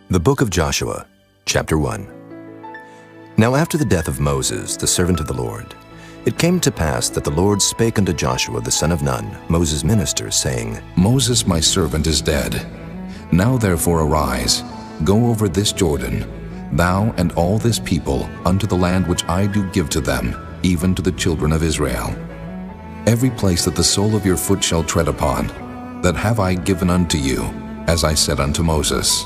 The Book of Joshua, Chapter 1. Now after the death of Moses, the servant of the Lord, it came to pass that the Lord spake unto Joshua the son of Nun, Moses' minister, saying, Moses my servant is dead. Now therefore arise, go over this Jordan, thou and all this people, unto the land which I do give to them, even to the children of Israel. Every place that the sole of your foot shall tread upon, that have I given unto you, as I said unto Moses.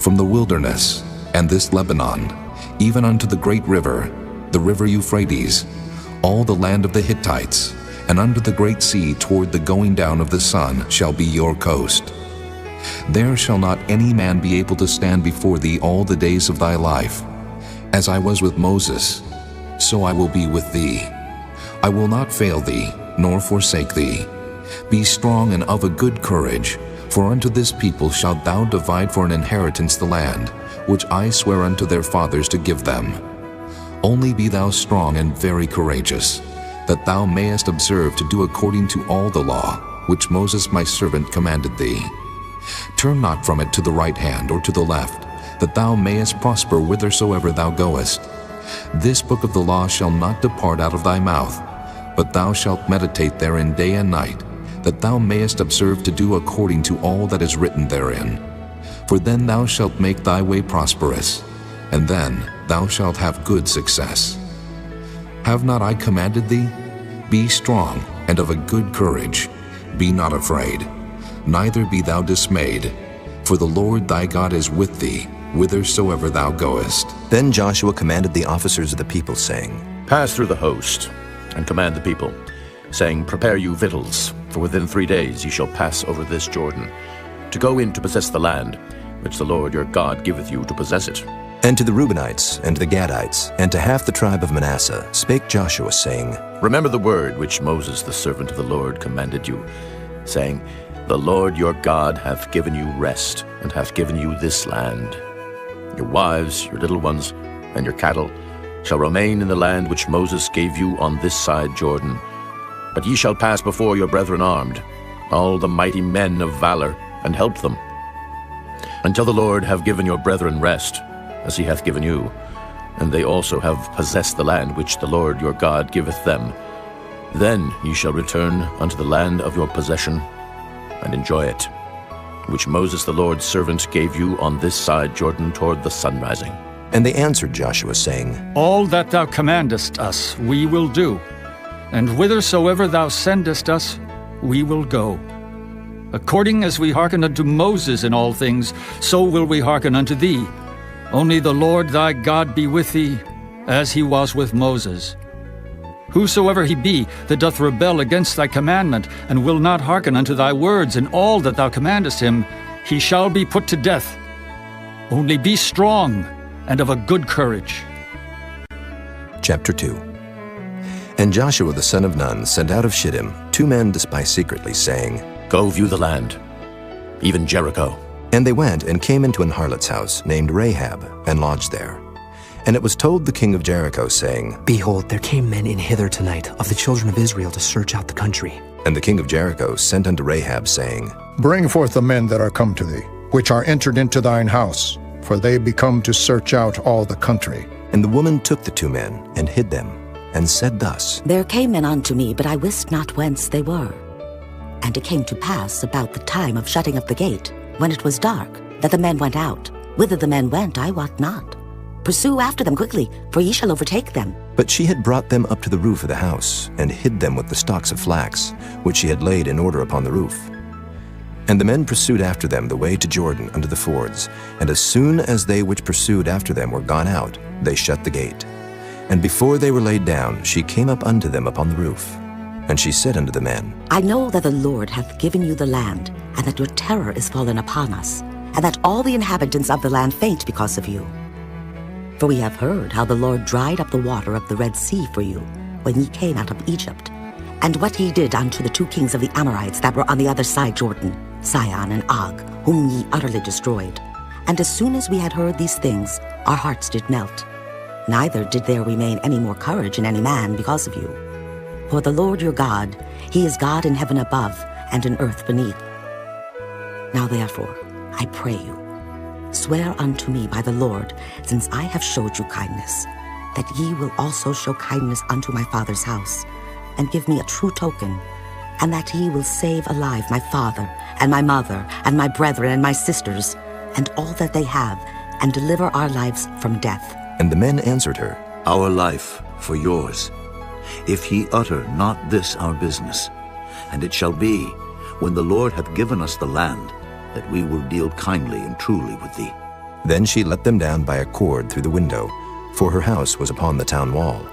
From the wilderness, and this Lebanon, even unto the great river, the river Euphrates, all the land of the Hittites, and unto the great sea toward the going down of the sun shall be your coast. There shall not any man be able to stand before thee all the days of thy life. As I was with Moses, so I will be with thee. I will not fail thee, nor forsake thee. Be strong and of a good courage, for unto this people shalt thou divide for an inheritance the land, which I swear unto their fathers to give them. Only be thou strong and very courageous, that thou mayest observe to do according to all the law, which Moses my servant commanded thee. Turn not from it to the right hand or to the left, that thou mayest prosper whithersoever thou goest. This book of the law shall not depart out of thy mouth, but thou shalt meditate therein day and night, that thou mayest observe to do according to all that is written therein. For then thou shalt make thy way prosperous, and then thou shalt have good success. Have not I commanded thee? Be strong and of a good courage. Be not afraid, neither be thou dismayed, for the Lord thy God is with thee, whithersoever thou goest. Then Joshua commanded the officers of the people, saying, Pass through the host, and command the people, saying, Prepare you victuals, for within 3 days ye shall pass over this Jordan, to go in to possess the land, which the Lord your God giveth you to possess it. And to the Reubenites, and to the Gadites, and to half the tribe of Manasseh spake Joshua, saying, Remember the word which Moses the servant of the Lord commanded you, saying, The Lord your God hath given you rest, and hath given you this land. Your wives, your little ones, and your cattle shall remain in the land which Moses gave you on this side Jordan. But ye shall pass before your brethren armed, all the mighty men of valor, and help them, until the Lord have given your brethren rest, as he hath given you, and they also have possessed the land which the Lord your God giveth them. Then ye shall return unto the land of your possession, and enjoy it, which Moses the Lord's servant gave you on this side Jordan toward the sun rising. And they answered Joshua, saying, All that thou commandest us we will do, and whithersoever thou sendest us we will go. According as we hearken unto Moses in all things, so will we hearken unto thee. Only the Lord thy God be with thee, as he was with Moses. Whosoever he be that doth rebel against thy commandment, and will not hearken unto thy words in all that thou commandest him, he shall be put to death. Only be strong and of a good courage. Chapter 2. And Joshua the son of Nun sent out of Shittim 2 men to spy secretly, saying, Go view the land, even Jericho. And they went and came into an harlot's house named Rahab, and lodged there. And it was told the king of Jericho, saying, Behold, there came men in hither tonight of the children of Israel to search out the country. And the king of Jericho sent unto Rahab, saying, Bring forth the men that are come to thee, which are entered into thine house, for they be come to search out all the country. And the woman took the 2 men, and hid them, and said thus, There came men unto me, but I wist not whence they were. And it came to pass about the time of shutting of the gate, when it was dark, that the men went out. Whither the men went, I wot not. Pursue after them quickly, for ye shall overtake them. But she had brought them up to the roof of the house, and hid them with the stalks of flax, which she had laid in order upon the roof. And the men pursued after them the way to Jordan unto the fords, and as soon as they which pursued after them were gone out, they shut the gate. And before they were laid down, she came up unto them upon the roof. And she said unto the men, I know that the Lord hath given you the land, and that your terror is fallen upon us, and that all the inhabitants of the land faint because of you. For we have heard how the Lord dried up the water of the Red Sea for you, when ye came out of Egypt, and what he did unto the 2 kings of the Amorites that were on the other side Jordan, Sihon and Og, whom ye utterly destroyed. And as soon as we had heard these things, our hearts did melt. Neither did there remain any more courage in any man because of you. For the Lord your God, he is God in heaven above and in earth beneath. Now therefore, I pray you, swear unto me by the Lord, since I have showed you kindness, that ye will also show kindness unto my father's house, and give me a true token, and that ye will save alive my father, and my mother, and my brethren, and my sisters, and all that they have, and deliver our lives from death. And the men answered her, Our life for yours, if he utter not this our business. And it shall be, when the Lord hath given us the land, that we will deal kindly and truly with thee. Then she let them down by a cord through the window, for her house was upon the town wall,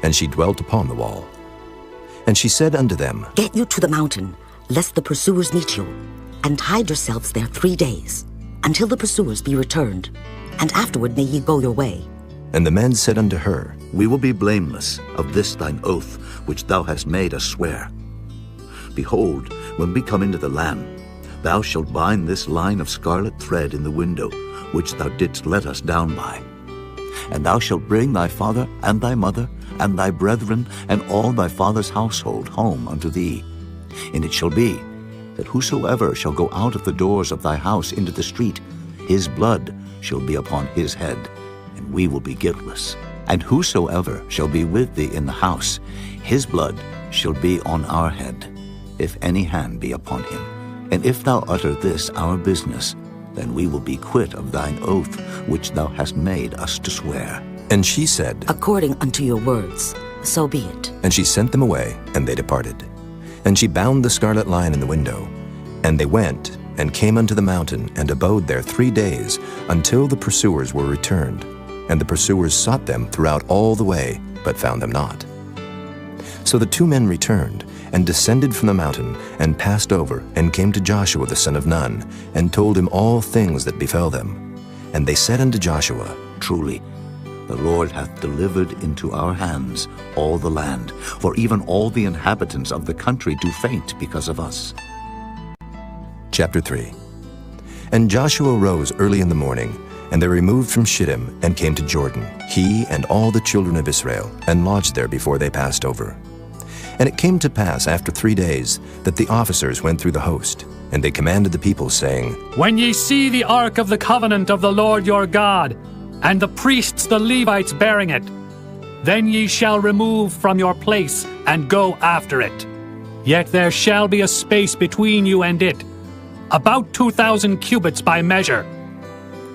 and she dwelt upon the wall. And she said unto them, Get you to the mountain, lest the pursuers meet you, and hide yourselves there 3 days, until the pursuers be returned, and afterward may ye go your way. And the men said unto her, We will be blameless of this thine oath, which thou hast made us swear. Behold, when we come into the land, thou shalt bind this line of scarlet thread in the window, which thou didst let us down by. And thou shalt bring thy father and thy mother and thy brethren and all thy father's household home unto thee. And it shall be, that whosoever shall go out of the doors of thy house into the street, his blood shall be upon his head, and we will be guiltless. And whosoever shall be with thee in the house, his blood shall be on our head, if any hand be upon him. And if thou utter this our business, then we will be quit of thine oath which thou hast made us to swear. And she said, According unto your words, so be it. And she sent them away, and they departed. And she bound the scarlet line in the window. And they went, and came unto the mountain, and abode there 3 days, until the pursuers were returned. And the pursuers sought them throughout all the way, but found them not. So the 2 men returned, and descended from the mountain, and passed over, and came to Joshua the son of Nun, and told him all things that befell them. And they said unto Joshua, Truly, the Lord hath delivered into our hands all the land, for even all the inhabitants of the country do faint because of us. Chapter 3. And Joshua rose early in the morning, and they removed from Shittim, and came to Jordan, he and all the children of Israel, and lodged there before they passed over. And it came to pass after 3 days, that the officers went through the host, and they commanded the people, saying, When ye see the ark of the covenant of the Lord your God, and the priests the Levites bearing it, then ye shall remove from your place, and go after it. Yet there shall be a space between you and it, about 2,000 cubits by measure.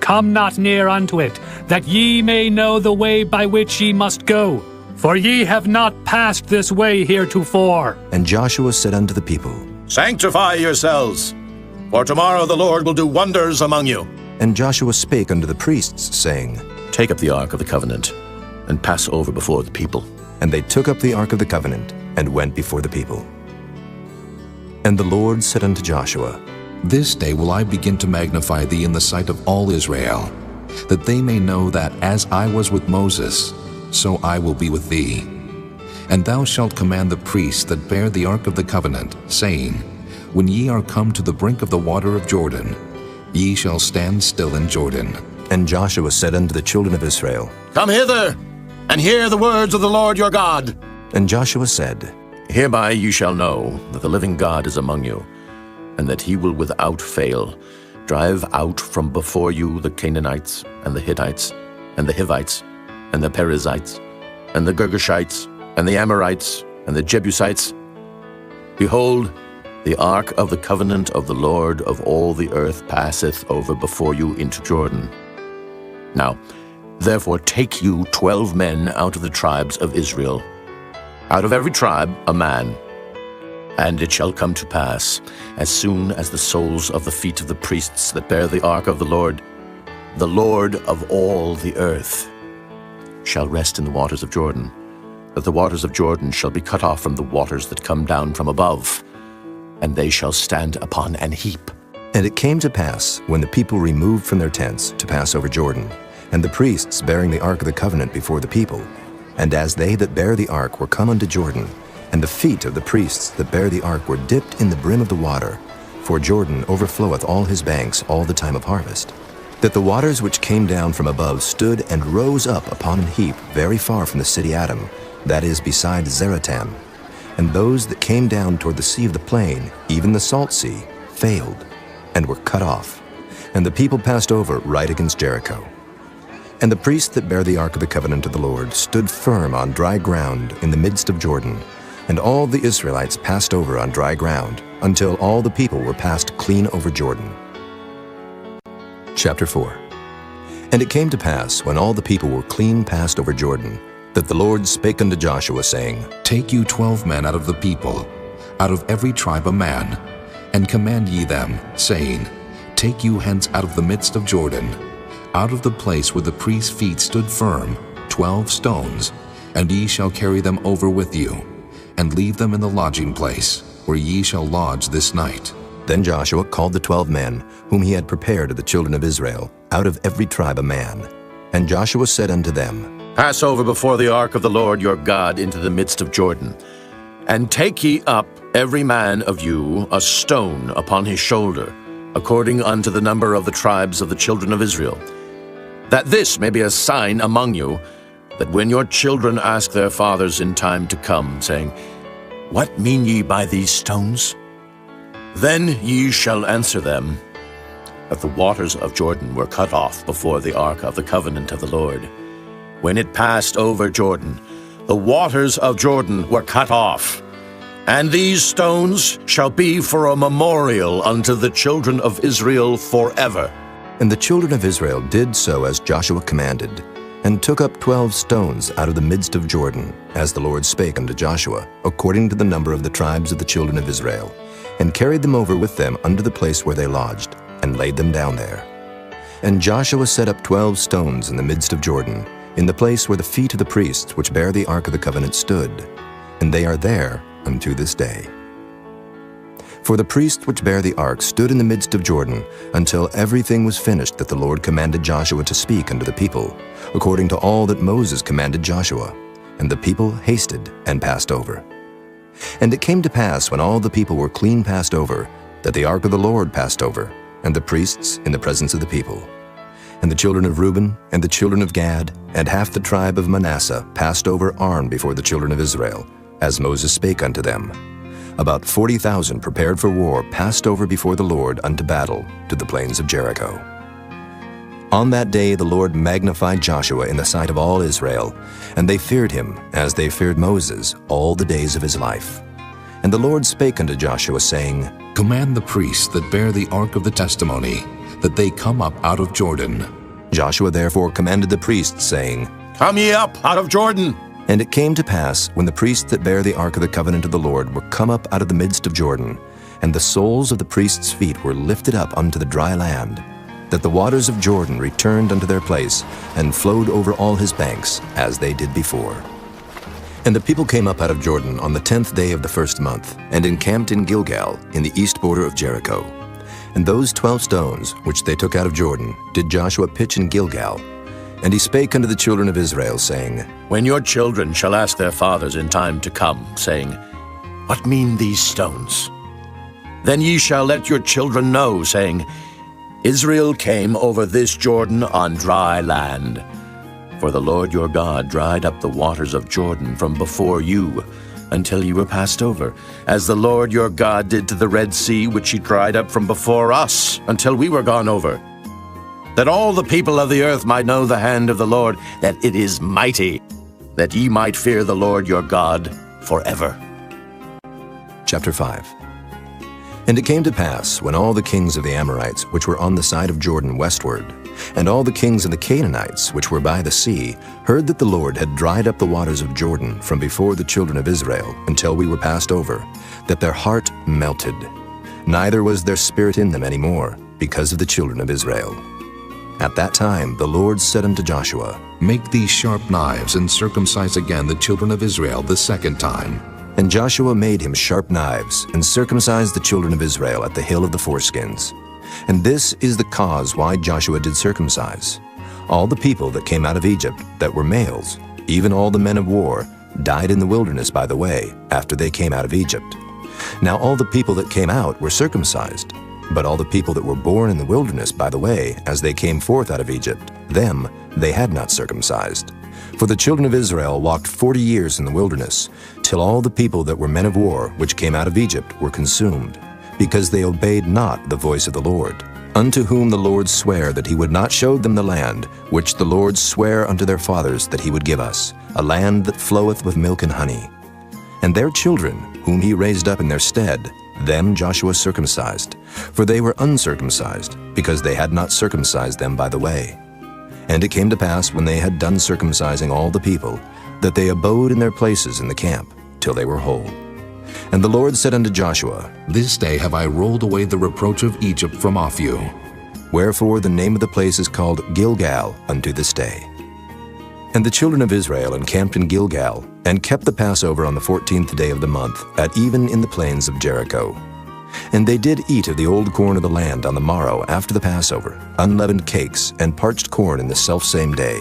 Come not near unto it, that ye may know the way by which ye must go, for ye have not passed this way heretofore. And Joshua said unto the people, Sanctify yourselves, for tomorrow the Lord will do wonders among you. And Joshua spake unto the priests, saying, Take up the ark of the covenant, and pass over before the people. And they took up the ark of the covenant, and went before the people. And the Lord said unto Joshua, This day will I begin to magnify thee in the sight of all Israel, that they may know that as I was with Moses, so I will be with thee. And thou shalt command the priests that bear the ark of the covenant, saying, When ye are come to the brink of the water of Jordan, ye shall stand still in Jordan. And Joshua said unto the children of Israel, Come hither, and hear the words of the Lord your God. And Joshua said, Hereby you shall know that the living God is among you, and that he will without fail drive out from before you the Canaanites, and the Hittites, and the Hivites, and the Perizzites, and the Girgashites, and the Amorites, and the Jebusites. Behold, the ark of the covenant of the Lord of all the earth passeth over before you into Jordan. Now, therefore take you 12 men out of the tribes of Israel, out of every tribe a man. And it shall come to pass, as soon as the soles of the feet of the priests that bear the ark of the Lord of all the earth, shall rest in the waters of Jordan, that the waters of Jordan shall be cut off from the waters that come down from above, and they shall stand upon an heap. And it came to pass, when the people removed from their tents to pass over Jordan, and the priests bearing the ark of the covenant before the people, and as they that bear the ark were come unto Jordan, and the feet of the priests that bear the ark were dipped in the brim of the water, for Jordan overfloweth all his banks all the time of harvest, that the waters which came down from above stood and rose up upon an heap very far from the city Adam, that is beside Zeratan. And those that came down toward the sea of the plain, even the salt sea, failed, and were cut off. And the people passed over right against Jericho. And the priests that bare the ark of the covenant of the Lord stood firm on dry ground in the midst of Jordan, and all the Israelites passed over on dry ground, until all the people were passed clean over Jordan. Chapter 4. And it came to pass, when all the people were clean passed over Jordan, that the Lord spake unto Joshua, saying, Take you 12 men out of the people, out of every tribe a man, and command ye them, saying, Take you hence out of the midst of Jordan, out of the place where the priest's feet stood firm, 12 stones, and ye shall carry them over with you, and leave them in the lodging place, where ye shall lodge this night. Then Joshua called the 12 men, whom he had prepared of the children of Israel, out of every tribe a man. And Joshua said unto them, Pass over before the ark of the Lord your God into the midst of Jordan, and take ye up every man of you a stone upon his shoulder, according unto the number of the tribes of the children of Israel, that this may be a sign among you, that when your children ask their fathers in time to come, saying, What mean ye by these stones? Then ye shall answer them, that the waters of Jordan were cut off before the ark of the covenant of the Lord. When it passed over Jordan, the waters of Jordan were cut off. And these stones shall be for a memorial unto the children of Israel forever. And the children of Israel did so as Joshua commanded, and took up 12 stones out of the midst of Jordan, as the Lord spake unto Joshua, according to the number of the tribes of the children of Israel, and carried them over with them unto the place where they lodged, and laid them down there. And Joshua set up 12 stones in the midst of Jordan, in the place where the feet of the priests which bear the ark of the covenant stood, and they are there unto this day. For the priests which bear the ark stood in the midst of Jordan, until everything was finished that the Lord commanded Joshua to speak unto the people, according to all that Moses commanded Joshua. And the people hasted and passed over. And it came to pass, when all the people were clean passed over, that the ark of the Lord passed over, and the priests in the presence of the people. And the children of Reuben, and the children of Gad, and half the tribe of Manasseh passed over Arn before the children of Israel, as Moses spake unto them. About 40,000 prepared for war passed over before the Lord unto battle to the plains of Jericho. On that day the Lord magnified Joshua in the sight of all Israel, and they feared him as they feared Moses all the days of his life. And the Lord spake unto Joshua, saying, Command the priests that bear the ark of the testimony, that they come up out of Jordan. Joshua therefore commanded the priests, saying, Come ye up out of Jordan. And it came to pass, when the priests that bear the ark of the covenant of the Lord were come up out of the midst of Jordan, and the soles of the priests' feet were lifted up unto the dry land, that the waters of Jordan returned unto their place, and flowed over all his banks, as they did before. And the people came up out of Jordan on the 10th day of the first month, and encamped in Gilgal, in the east border of Jericho. And those 12 stones, which they took out of Jordan, did Joshua pitch in Gilgal. And he spake unto the children of Israel, saying, When your children shall ask their fathers in time to come, saying, What mean these stones? Then ye shall let your children know, saying, Israel came over this Jordan on dry land. For the Lord your God dried up the waters of Jordan from before you, until ye were passed over, as the Lord your God did to the Red Sea, which he dried up from before us, until we were gone over. That all the people of the earth might know the hand of the Lord, that it is mighty, that ye might fear the Lord your God forever. Chapter 5. And it came to pass, when all the kings of the Amorites, which were on the side of Jordan westward, and all the kings of the Canaanites, which were by the sea, heard that the Lord had dried up the waters of Jordan from before the children of Israel, until we were passed over, that their heart melted. Neither was their spirit in them any more, because of the children of Israel. At that time the Lord said unto Joshua, Make these sharp knives, and circumcise again the children of Israel the second time. And Joshua made him sharp knives, and circumcised the children of Israel at the hill of the foreskins. And this is the cause why Joshua did circumcise. All the people that came out of Egypt that were males, even all the men of war, died in the wilderness by the way, after they came out of Egypt. Now all the people that came out were circumcised, but all the people that were born in the wilderness by the way, as they came forth out of Egypt, them they had not circumcised. For the children of Israel walked 40 years in the wilderness, till all the people that were men of war, which came out of Egypt, were consumed, because they obeyed not the voice of the Lord, unto whom the Lord sware that he would not show them the land, which the Lord sware unto their fathers that he would give us, a land that floweth with milk and honey. And their children, whom he raised up in their stead, them Joshua circumcised, for they were uncircumcised, because they had not circumcised them by the way. And it came to pass, when they had done circumcising all the people, that they abode in their places in the camp, till they were whole. And the Lord said unto Joshua, This day have I rolled away the reproach of Egypt from off you. Wherefore the name of the place is called Gilgal unto this day. And the children of Israel encamped in Gilgal, and kept the Passover on the 14th day of the month, at even in the plains of Jericho. And they did eat of the old corn of the land on the morrow after the Passover, unleavened cakes, and parched corn in the selfsame day.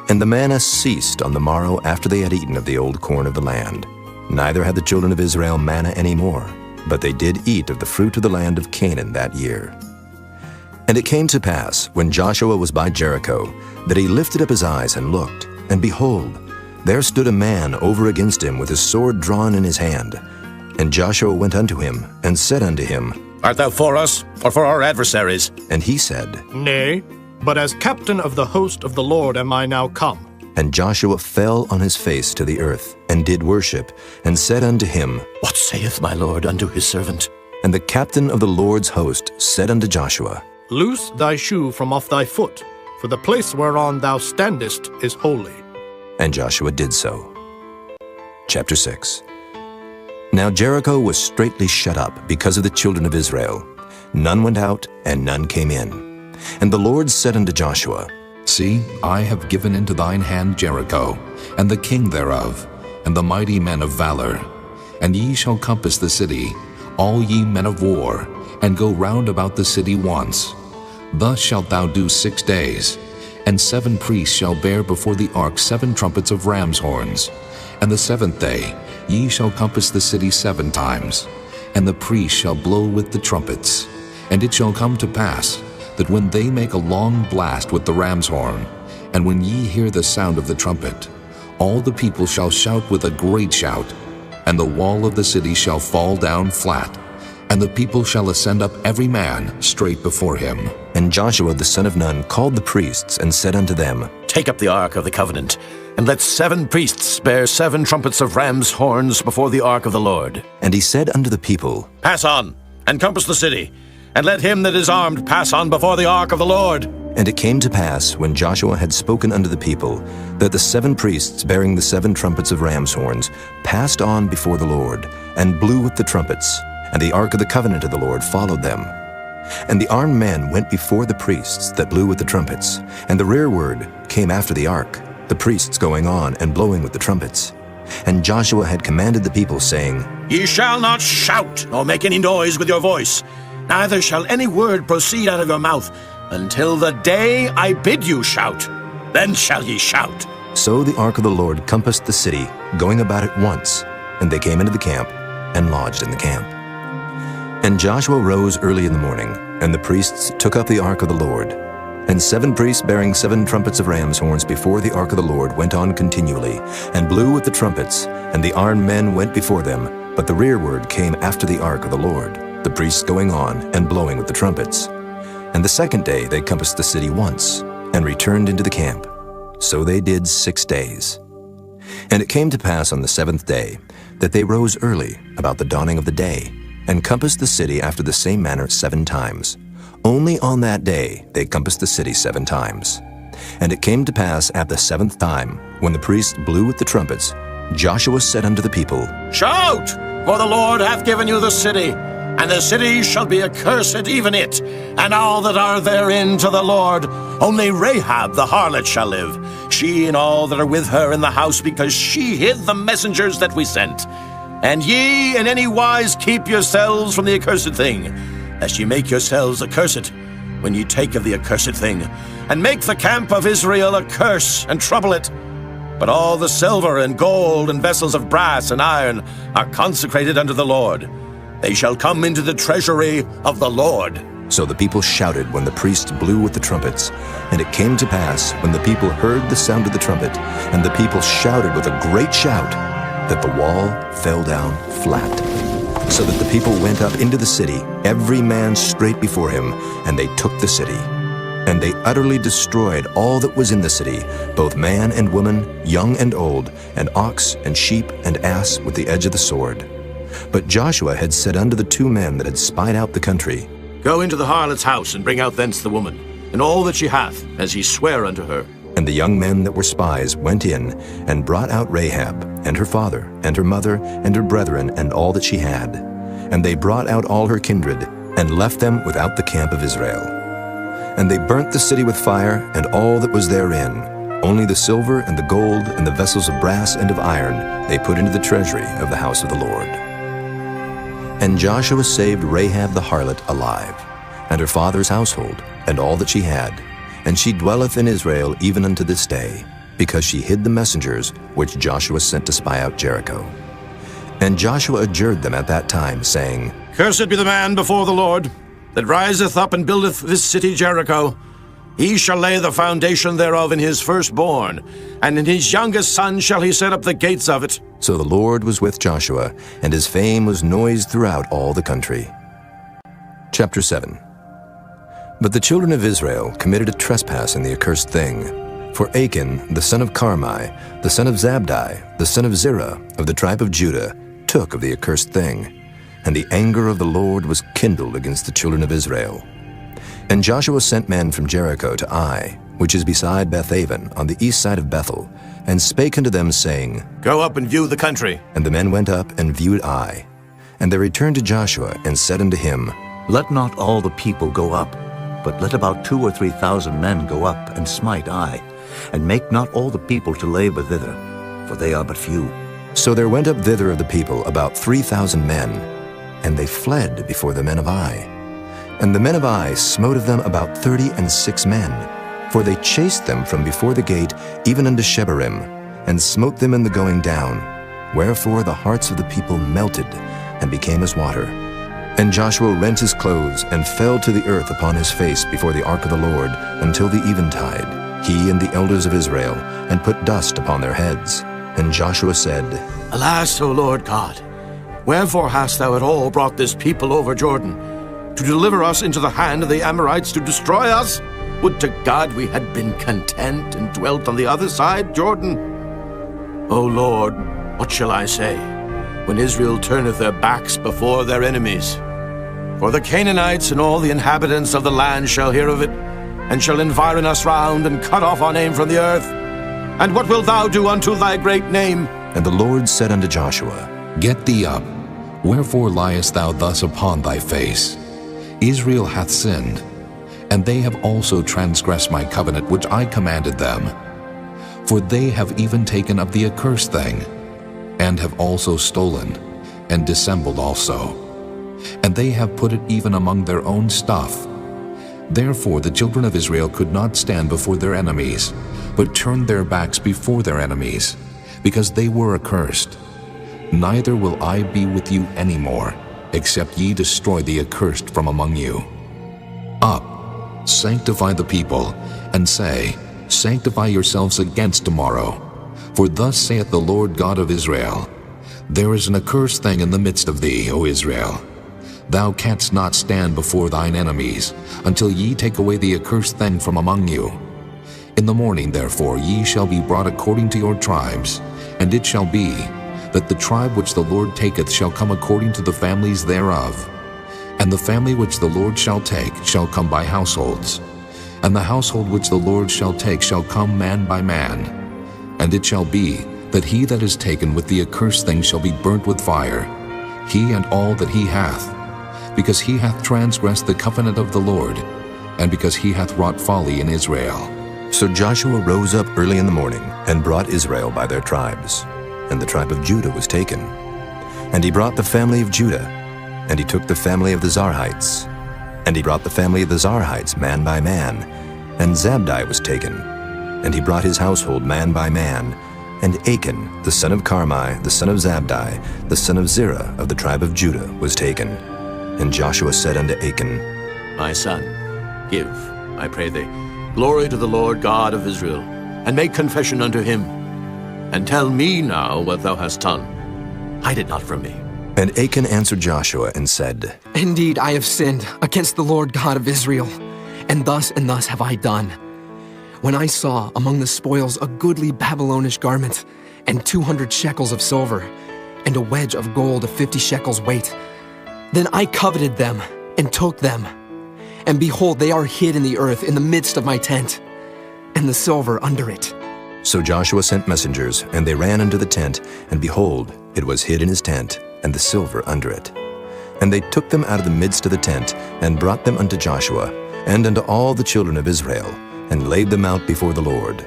And the manna ceased on the morrow after they had eaten of the old corn of the land. Neither had the children of Israel manna any more, but they did eat of the fruit of the land of Canaan that year. And it came to pass, when Joshua was by Jericho, that he lifted up his eyes and looked, and behold, there stood a man over against him with his sword drawn in his hand. And Joshua went unto him, and said unto him, Art thou for us, or for our adversaries? And he said, Nay, but as captain of the host of the Lord am I now come. And Joshua fell on his face to the earth, and did worship, and said unto him, What saith my Lord unto his servant? And the captain of the Lord's host said unto Joshua, Loose thy shoe from off thy foot, for the place whereon thou standest is holy. And Joshua did so. Chapter 6. Now Jericho was straitly shut up because of the children of Israel. None went out, and none came in. And the Lord said unto Joshua, See, I have given into thine hand Jericho, and the king thereof, and the mighty men of valor. And ye shall compass the city, all ye men of war, and go round about the city once. Thus shalt thou do 6 days. And 7 priests shall bear before the ark 7 trumpets of ram's horns. And the 7th day ye shall compass the city 7 times. And the priests shall blow with the trumpets. And it shall come to pass, that when they make a long blast with the ram's horn, and when ye hear the sound of the trumpet, all the people shall shout with a great shout, and the wall of the city shall fall down flat, and the people shall ascend up every man straight before him. And Joshua the son of Nun called the priests, and said unto them, Take up the ark of the covenant, and let 7 priests bear 7 trumpets of ram's horns before the ark of the Lord. And he said unto the people, Pass on, and compass the city, and let him that is armed pass on before the ark of the Lord. And it came to pass, when Joshua had spoken unto the people, that the 7 priests bearing the 7 trumpets of ram's horns passed on before the Lord, and blew with the trumpets, and the ark of the covenant of the Lord followed them. And the armed men went before the priests that blew with the trumpets, and the rearward came after the ark, the priests going on and blowing with the trumpets. And Joshua had commanded the people, saying, Ye shall not shout, nor make any noise with your voice, neither shall any word proceed out of your mouth, until the day I bid you shout. Then shall ye shout. So the ark of the Lord compassed the city, going about it once, and they came into the camp, and lodged in the camp. And Joshua rose early in the morning, and the priests took up the ark of the Lord. And 7 priests bearing 7 trumpets of ram's horns before the ark of the Lord went on continually, and blew with the trumpets, and the armed men went before them, but the rearward came after the ark of the Lord, the priests going on and blowing with the trumpets. And the 2nd day they compassed the city once, and returned into the camp. So they did 6 days. And it came to pass on the 7th day, that they rose early, about the dawning of the day, and compassed the city after the same manner 7 times. Only on that day they compassed the city 7 times. And it came to pass at the 7th time, when the priests blew with the trumpets, Joshua said unto the people, Shout, for the Lord hath given you the city, and the city shall be accursed, even it, and all that are therein to the Lord. Only Rahab the harlot shall live, she and all that are with her in the house, because she hid the messengers that we sent. And ye in any wise keep yourselves from the accursed thing, lest ye make yourselves accursed when ye take of the accursed thing, and make the camp of Israel a curse, and trouble it. But all the silver and gold and vessels of brass and iron are consecrated unto the Lord. They shall come into the treasury of the Lord. So the people shouted when the priests blew with the trumpets. And it came to pass, when the people heard the sound of the trumpet, and the people shouted with a great shout, that the wall fell down flat. So that the people went up into the city, every man straight before him, and they took the city. And they utterly destroyed all that was in the city, both man and woman, young and old, and ox and sheep and ass with the edge of the sword. But Joshua had said unto the 2 men that had spied out the country, Go into the harlot's house, and bring out thence the woman, and all that she hath, as ye swear unto her. And the young men that were spies went in, and brought out Rahab, and her father, and her mother, and her brethren, and all that she had. And they brought out all her kindred, and left them without the camp of Israel. And they burnt the city with fire, and all that was therein. Only the silver and the gold and the vessels of brass and of iron they put into the treasury of the house of the Lord. And Joshua saved Rahab the harlot alive, and her father's household, and all that she had. And she dwelleth in Israel even unto this day, because she hid the messengers which Joshua sent to spy out Jericho. And Joshua adjured them at that time, saying, Cursed be the man before the Lord, that riseth up and buildeth this city Jericho. He shall lay the foundation thereof in his firstborn, and in his youngest son shall he set up the gates of it. So the Lord was with Joshua, and his fame was noised throughout all the country. Chapter 7. But the children of Israel committed a trespass in the accursed thing. For Achan, the son of Carmi, the son of Zabdi, the son of Zerah, of the tribe of Judah, took of the accursed thing. And the anger of the Lord was kindled against the children of Israel. And Joshua sent men from Jericho to Ai, which is beside Bethaven, on the east side of Bethel, and spake unto them, saying, Go up and view the country. And the men went up and viewed Ai. And they returned to Joshua, and said unto him, Let not all the people go up, but let about 2,000 or 3,000 men go up and smite Ai, and make not all the people to labor thither, for they are but few. So there went up thither of the people about 3,000 men, and they fled before the men of Ai. And the men of Ai smote of them about 36 men, for they chased them from before the gate even unto Shebarim, and smote them in the going down. Wherefore the hearts of the people melted, and became as water. And Joshua rent his clothes, and fell to the earth upon his face before the ark of the Lord, until the eventide, he and the elders of Israel, and put dust upon their heads. And Joshua said, Alas, O Lord God, wherefore hast thou at all brought this people over Jordan, to deliver us into the hand of the Amorites to destroy us? Would to God we had been content and dwelt on the other side Jordan. O Lord, what shall I say, when Israel turneth their backs before their enemies? For the Canaanites and all the inhabitants of the land shall hear of it, and shall environ us round, and cut off our name from the earth. And what wilt thou do unto thy great name? And the Lord said unto Joshua, Get thee up. Wherefore liest thou thus upon thy face? Israel hath sinned, and they have also transgressed my covenant which I commanded them. For they have even taken up the accursed thing, and have also stolen, and dissembled also. And they have put it even among their own stuff. Therefore the children of Israel could not stand before their enemies, but turned their backs before their enemies, because they were accursed. Neither will I be with you any more, except ye destroy the accursed from among you. Up, sanctify the people, and say, Sanctify yourselves against tomorrow. For thus saith the Lord God of Israel, There is an accursed thing in the midst of thee, O Israel. Thou canst not stand before thine enemies, until ye take away the accursed thing from among you. In the morning, therefore, ye shall be brought according to your tribes, and it shall be, that the tribe which the Lord taketh shall come according to the families thereof. And the family which the Lord shall take shall come by households. And the household which the Lord shall take shall come man by man. And it shall be, that he that is taken with the accursed thing shall be burnt with fire, he and all that he hath, because he hath transgressed the covenant of the Lord, and because he hath wrought folly in Israel. So Joshua rose up early in the morning, and brought Israel by their tribes. And the tribe of Judah was taken. And he brought the family of Judah, and he took the family of the Zarhites. And he brought the family of the Zarhites man by man, and Zabdi was taken. And he brought his household man by man, and Achan, the son of Carmi, the son of Zabdi, the son of Zerah of the tribe of Judah, was taken. And Joshua said unto Achan, My son, give, I pray thee, glory to the Lord God of Israel, and make confession unto him. And tell me now what thou hast done. Hide it not from me. And Achan answered Joshua and said, Indeed, I have sinned against the Lord God of Israel, and thus have I done. When I saw among the spoils a goodly Babylonish garment, and 200 shekels of silver, and a wedge of gold of 50 shekels weight, then I coveted them and took them. And behold, they are hid in the earth in the midst of my tent, and the silver under it. So Joshua sent messengers, and they ran unto the tent, and behold, it was hid in his tent, and the silver under it. And they took them out of the midst of the tent, and brought them unto Joshua, and unto all the children of Israel, and laid them out before the Lord.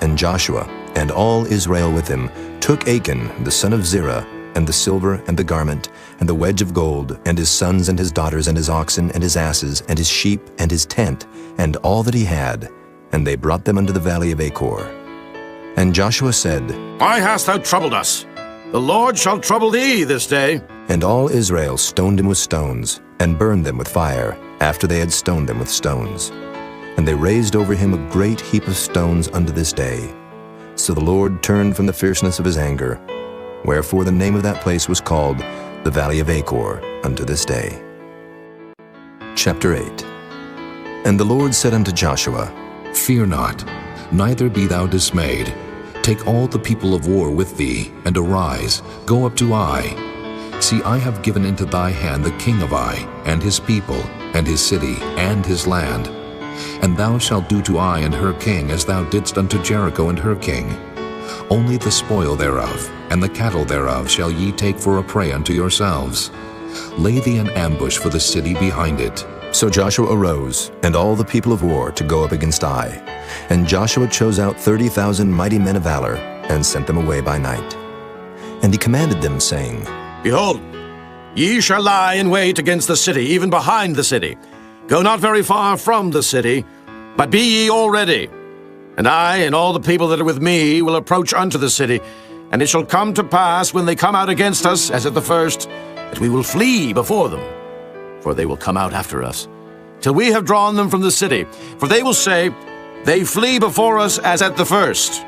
And Joshua, and all Israel with him, took Achan the son of Zerah, and the silver, and the garment, and the wedge of gold, and his sons, and his daughters, and his oxen, and his asses, and his sheep, and his tent, and all that he had, and they brought them unto the valley of Achor. And Joshua said, Why hast thou troubled us? The Lord shall trouble thee this day. And all Israel stoned him with stones, and burned them with fire, after they had stoned them with stones. And they raised over him a great heap of stones unto this day. So the Lord turned from the fierceness of his anger, wherefore the name of that place was called the Valley of Achor unto this day. Chapter 8. And the Lord said unto Joshua, Fear not, neither be thou dismayed. Take all the people of war with thee, and arise, go up to Ai. See, I have given into thy hand the king of Ai, and his people, and his city, and his land. And thou shalt do to Ai and her king as thou didst unto Jericho and her king. Only the spoil thereof, and the cattle thereof shall ye take for a prey unto yourselves. Lay thee an ambush for the city behind it. So Joshua arose, and all the people of war, to go up against Ai. And Joshua chose out 30,000 mighty men of valor, and sent them away by night. And he commanded them, saying, Behold, ye shall lie in wait against the city, even behind the city. Go not very far from the city, but be ye all ready. And I and all the people that are with me will approach unto the city. And it shall come to pass, when they come out against us, as at the first, that we will flee before them. For they will come out after us, till we have drawn them from the city. For they will say, They flee before us as at the first.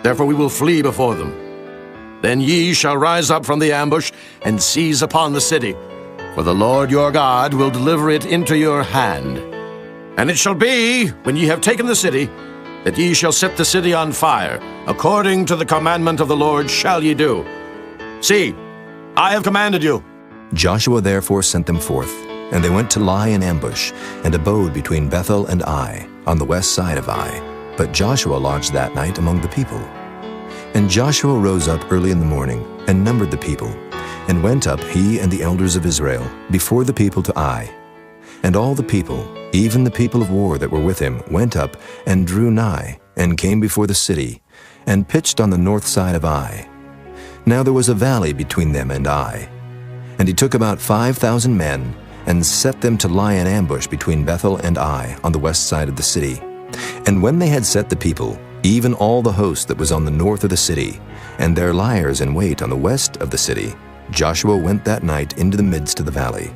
Therefore we will flee before them. Then ye shall rise up from the ambush, and seize upon the city. For the Lord your God will deliver it into your hand. And it shall be, when ye have taken the city, that ye shall set the city on fire. According to the commandment of the Lord shall ye do. See, I have commanded you. Joshua therefore sent them forth, and they went to lie in ambush, and abode between Bethel and Ai, on the west side of Ai. But Joshua lodged that night among the people. And Joshua rose up early in the morning, and numbered the people, and went up, he and the elders of Israel, before the people to Ai. And all the people, even the people of war that were with him, went up, and drew nigh, and came before the city, and pitched on the north side of Ai. Now there was a valley between them and Ai. And he took about 5,000 men, and set them to lie in ambush between Bethel and Ai, on the west side of the city. And when they had set the people, even all the host that was on the north of the city, and their liers in wait on the west of the city, Joshua went that night into the midst of the valley.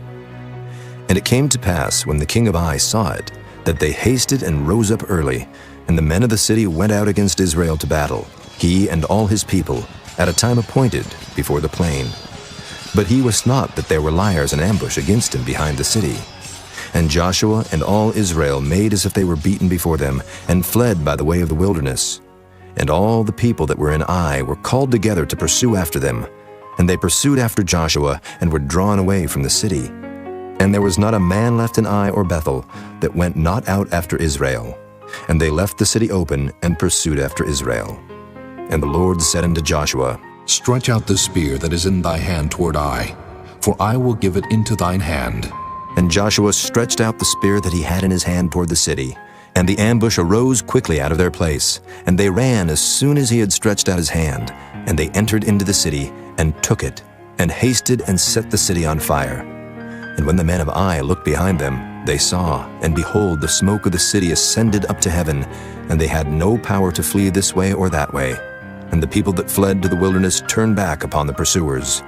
And it came to pass, when the king of Ai saw it, that they hasted and rose up early, and the men of the city went out against Israel to battle, he and all his people, at a time appointed, before the plain. But he wist not that there were liers in ambush against him behind the city. And Joshua and all Israel made as if they were beaten before them, and fled by the way of the wilderness. And all the people that were in Ai were called together to pursue after them. And they pursued after Joshua, and were drawn away from the city. And there was not a man left in Ai or Bethel that went not out after Israel. And they left the city open, and pursued after Israel. And the Lord said unto Joshua, Stretch out the spear that is in thy hand toward Ai, for I will give it into thine hand. And Joshua stretched out the spear that he had in his hand toward the city. And the ambush arose quickly out of their place. And they ran as soon as he had stretched out his hand. And they entered into the city, and took it, and hasted and set the city on fire. And when the men of Ai looked behind them, they saw, and behold, the smoke of the city ascended up to heaven, and they had no power to flee this way or that way. And the people that fled to the wilderness turned back upon the pursuers.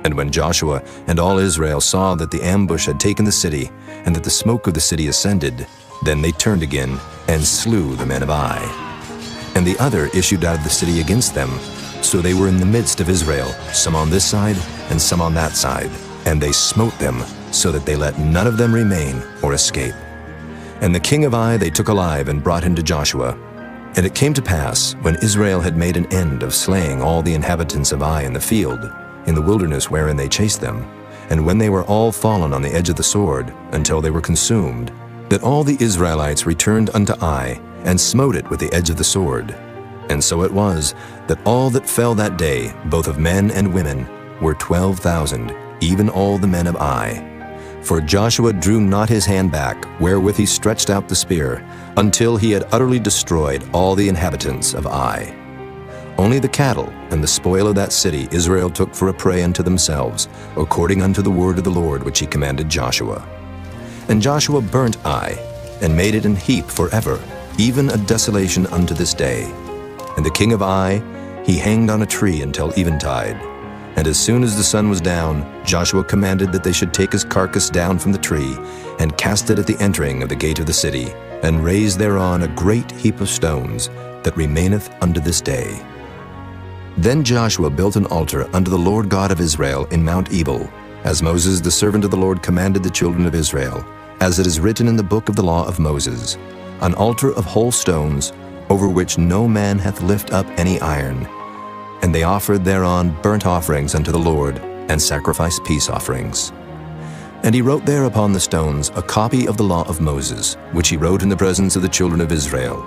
And when Joshua and all Israel saw that the ambush had taken the city, and that the smoke of the city ascended, then they turned again, and slew the men of Ai. And the other issued out of the city against them, So they were in the midst of Israel, some on this side and some on that side. And they smote them, so that they let none of them remain or escape. And the king of Ai they took alive and brought him to Joshua. And it came to pass, when Israel had made an end of slaying all the inhabitants of Ai in the field, in the wilderness wherein they chased them, and when they were all fallen on the edge of the sword, until they were consumed, that all the Israelites returned unto Ai, and smote it with the edge of the sword. And so it was, that all that fell that day, both of men and women, were 12,000, even all the men of Ai. For Joshua drew not his hand back, wherewith he stretched out the spear, until he had utterly destroyed all the inhabitants of Ai. Only the cattle and the spoil of that city Israel took for a prey unto themselves, according unto the word of the Lord which he commanded Joshua. And Joshua burnt Ai, and made it an heap forever, even a desolation unto this day. And the king of Ai he hanged on a tree until eventide. And as soon as the sun was down, Joshua commanded that they should take his carcass down from the tree, and cast it at the entering of the gate of the city, and raise thereon a great heap of stones, that remaineth unto this day. Then Joshua built an altar unto the Lord God of Israel in Mount Ebal, as Moses the servant of the Lord commanded the children of Israel, as it is written in the book of the law of Moses, an altar of whole stones, over which no man hath lift up any iron. And they offered thereon burnt offerings unto the Lord, and sacrificed peace offerings. And he wrote there upon the stones a copy of the law of Moses, which he wrote in the presence of the children of Israel.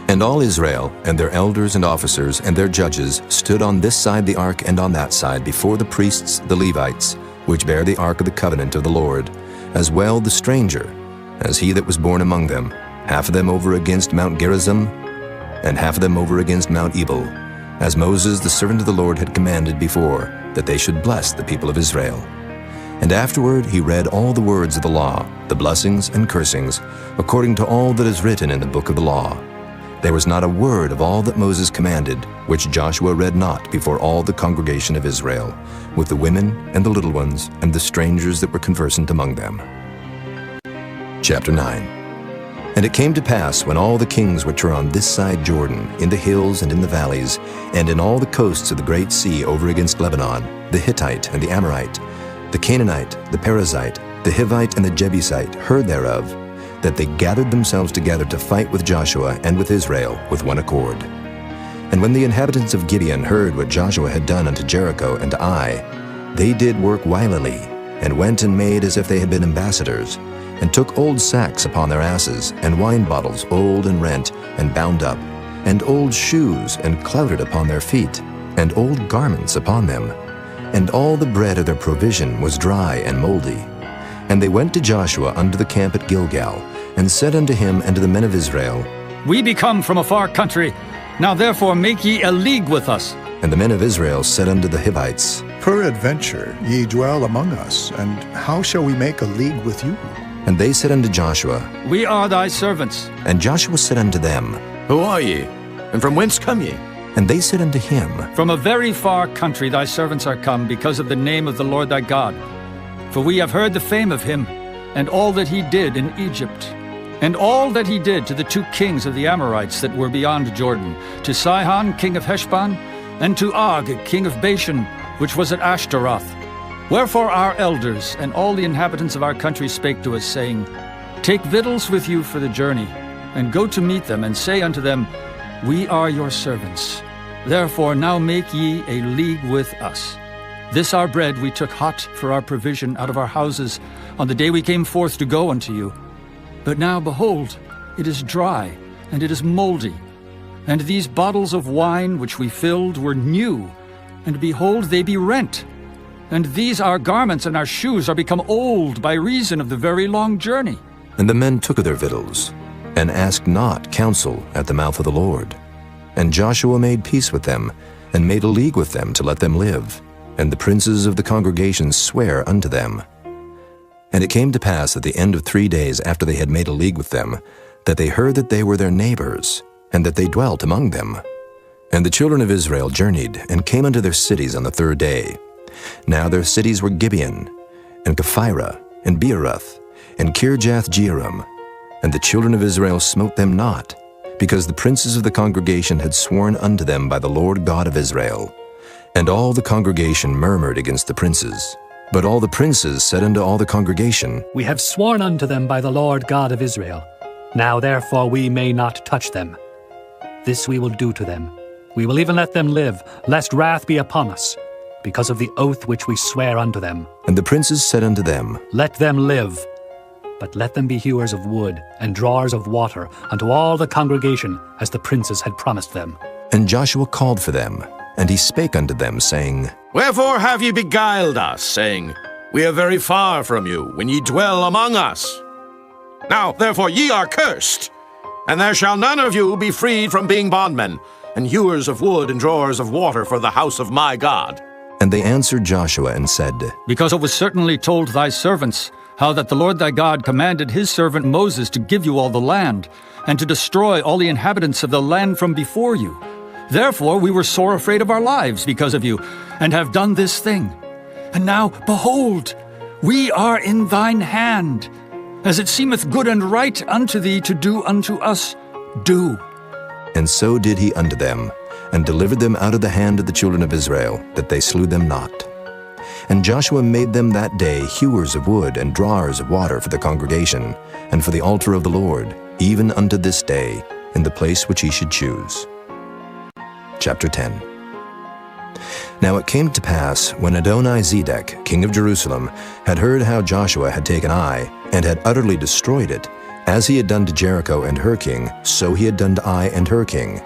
And all Israel, and their elders and officers, and their judges, stood on this side the ark and on that side before the priests the Levites, which bear the ark of the covenant of the Lord, as well the stranger, as he that was born among them, half of them over against Mount Gerizim, and half of them over against Mount Ebal, as Moses the servant of the Lord had commanded before, that they should bless the people of Israel. And afterward he read all the words of the law, the blessings and cursings, according to all that is written in the book of the law. There was not a word of all that Moses commanded, which Joshua read not before all the congregation of Israel, with the women and the little ones and the strangers that were conversant among them. Chapter 9. And it came to pass, when all the kings which are on this side Jordan, in the hills and in the valleys, and in all the coasts of the great sea over against Lebanon, the Hittite and the Amorite, the Canaanite, the Perizzite, the Hivite and the Jebusite, heard thereof, that they gathered themselves together to fight with Joshua and with Israel with one accord. And when the inhabitants of Gibeon heard what Joshua had done unto Jericho and to Ai, they did work wilily, and went and made as if they had been ambassadors, and took old sacks upon their asses, and wine bottles old and rent, and bound up, and old shoes, and clouted upon their feet, and old garments upon them. And all the bread of their provision was dry and moldy. And they went to Joshua unto the camp at Gilgal, and said unto him and to the men of Israel, We be come from a far country. Now therefore make ye a league with us. And the men of Israel said unto the Hivites, Peradventure ye dwell among us, and how shall we make a league with you? And they said unto Joshua, We are thy servants. And Joshua said unto them, Who are ye? And from whence come ye? And they said unto him, From a very far country thy servants are come, because of the name of the Lord thy God. For we have heard the fame of him, and all that he did in Egypt, and all that he did to the two kings of the Amorites that were beyond Jordan, to Sihon king of Heshbon, and to Og king of Bashan, which was at Ashtaroth. Wherefore our elders and all the inhabitants of our country spake to us, saying, Take victuals with you for the journey, and go to meet them, and say unto them, We are your servants. Therefore now make ye a league with us. This our bread we took hot for our provision out of our houses on the day we came forth to go unto you. But now, behold, it is dry, and it is moldy. And these bottles of wine which we filled were new, and behold, they be rent. And these our garments and our shoes are become old by reason of the very long journey. And the men took of their victuals, and asked not counsel at the mouth of the Lord. And Joshua made peace with them, and made a league with them to let them live. And the princes of the congregation sware unto them. And it came to pass at the end of 3 days after they had made a league with them, that they heard that they were their neighbors, and that they dwelt among them. And the children of Israel journeyed, and came unto their cities on the 3rd day. Now their cities were Gibeon, and Kephirah, and Beeroth, and Kirjath-jearim. And the children of Israel smote them not, because the princes of the congregation had sworn unto them by the Lord God of Israel. And all the congregation murmured against the princes. But all the princes said unto all the congregation, We have sworn unto them by the Lord God of Israel. Now therefore we may not touch them. This we will do to them. We will even let them live, lest wrath be upon us, because of the oath which we swear unto them. And the princes said unto them, Let them live, but let them be hewers of wood and drawers of water unto all the congregation, as the princes had promised them. And Joshua called for them, and he spake unto them, saying, Wherefore have ye beguiled us, saying, We are very far from you, when ye dwell among us? Now therefore ye are cursed, and there shall none of you be freed from being bondmen, and hewers of wood and drawers of water for the house of my God. And they answered Joshua and said, Because it was certainly told thy servants, how that the Lord thy God commanded his servant Moses to give you all the land, and to destroy all the inhabitants of the land from before you. Therefore we were sore afraid of our lives because of you, and have done this thing. And now, behold, we are in thine hand. As it seemeth good and right unto thee to do unto us, do. And so did he unto them, and delivered them out of the hand of the children of Israel, that they slew them not. And Joshua made them that day hewers of wood and drawers of water for the congregation, and for the altar of the Lord, even unto this day, in the place which he should choose. Chapter 10. Now it came to pass, when Adoni-Zedek, king of Jerusalem, had heard how Joshua had taken Ai, and had utterly destroyed it, as he had done to Jericho and her king, so he had done to Ai and her king,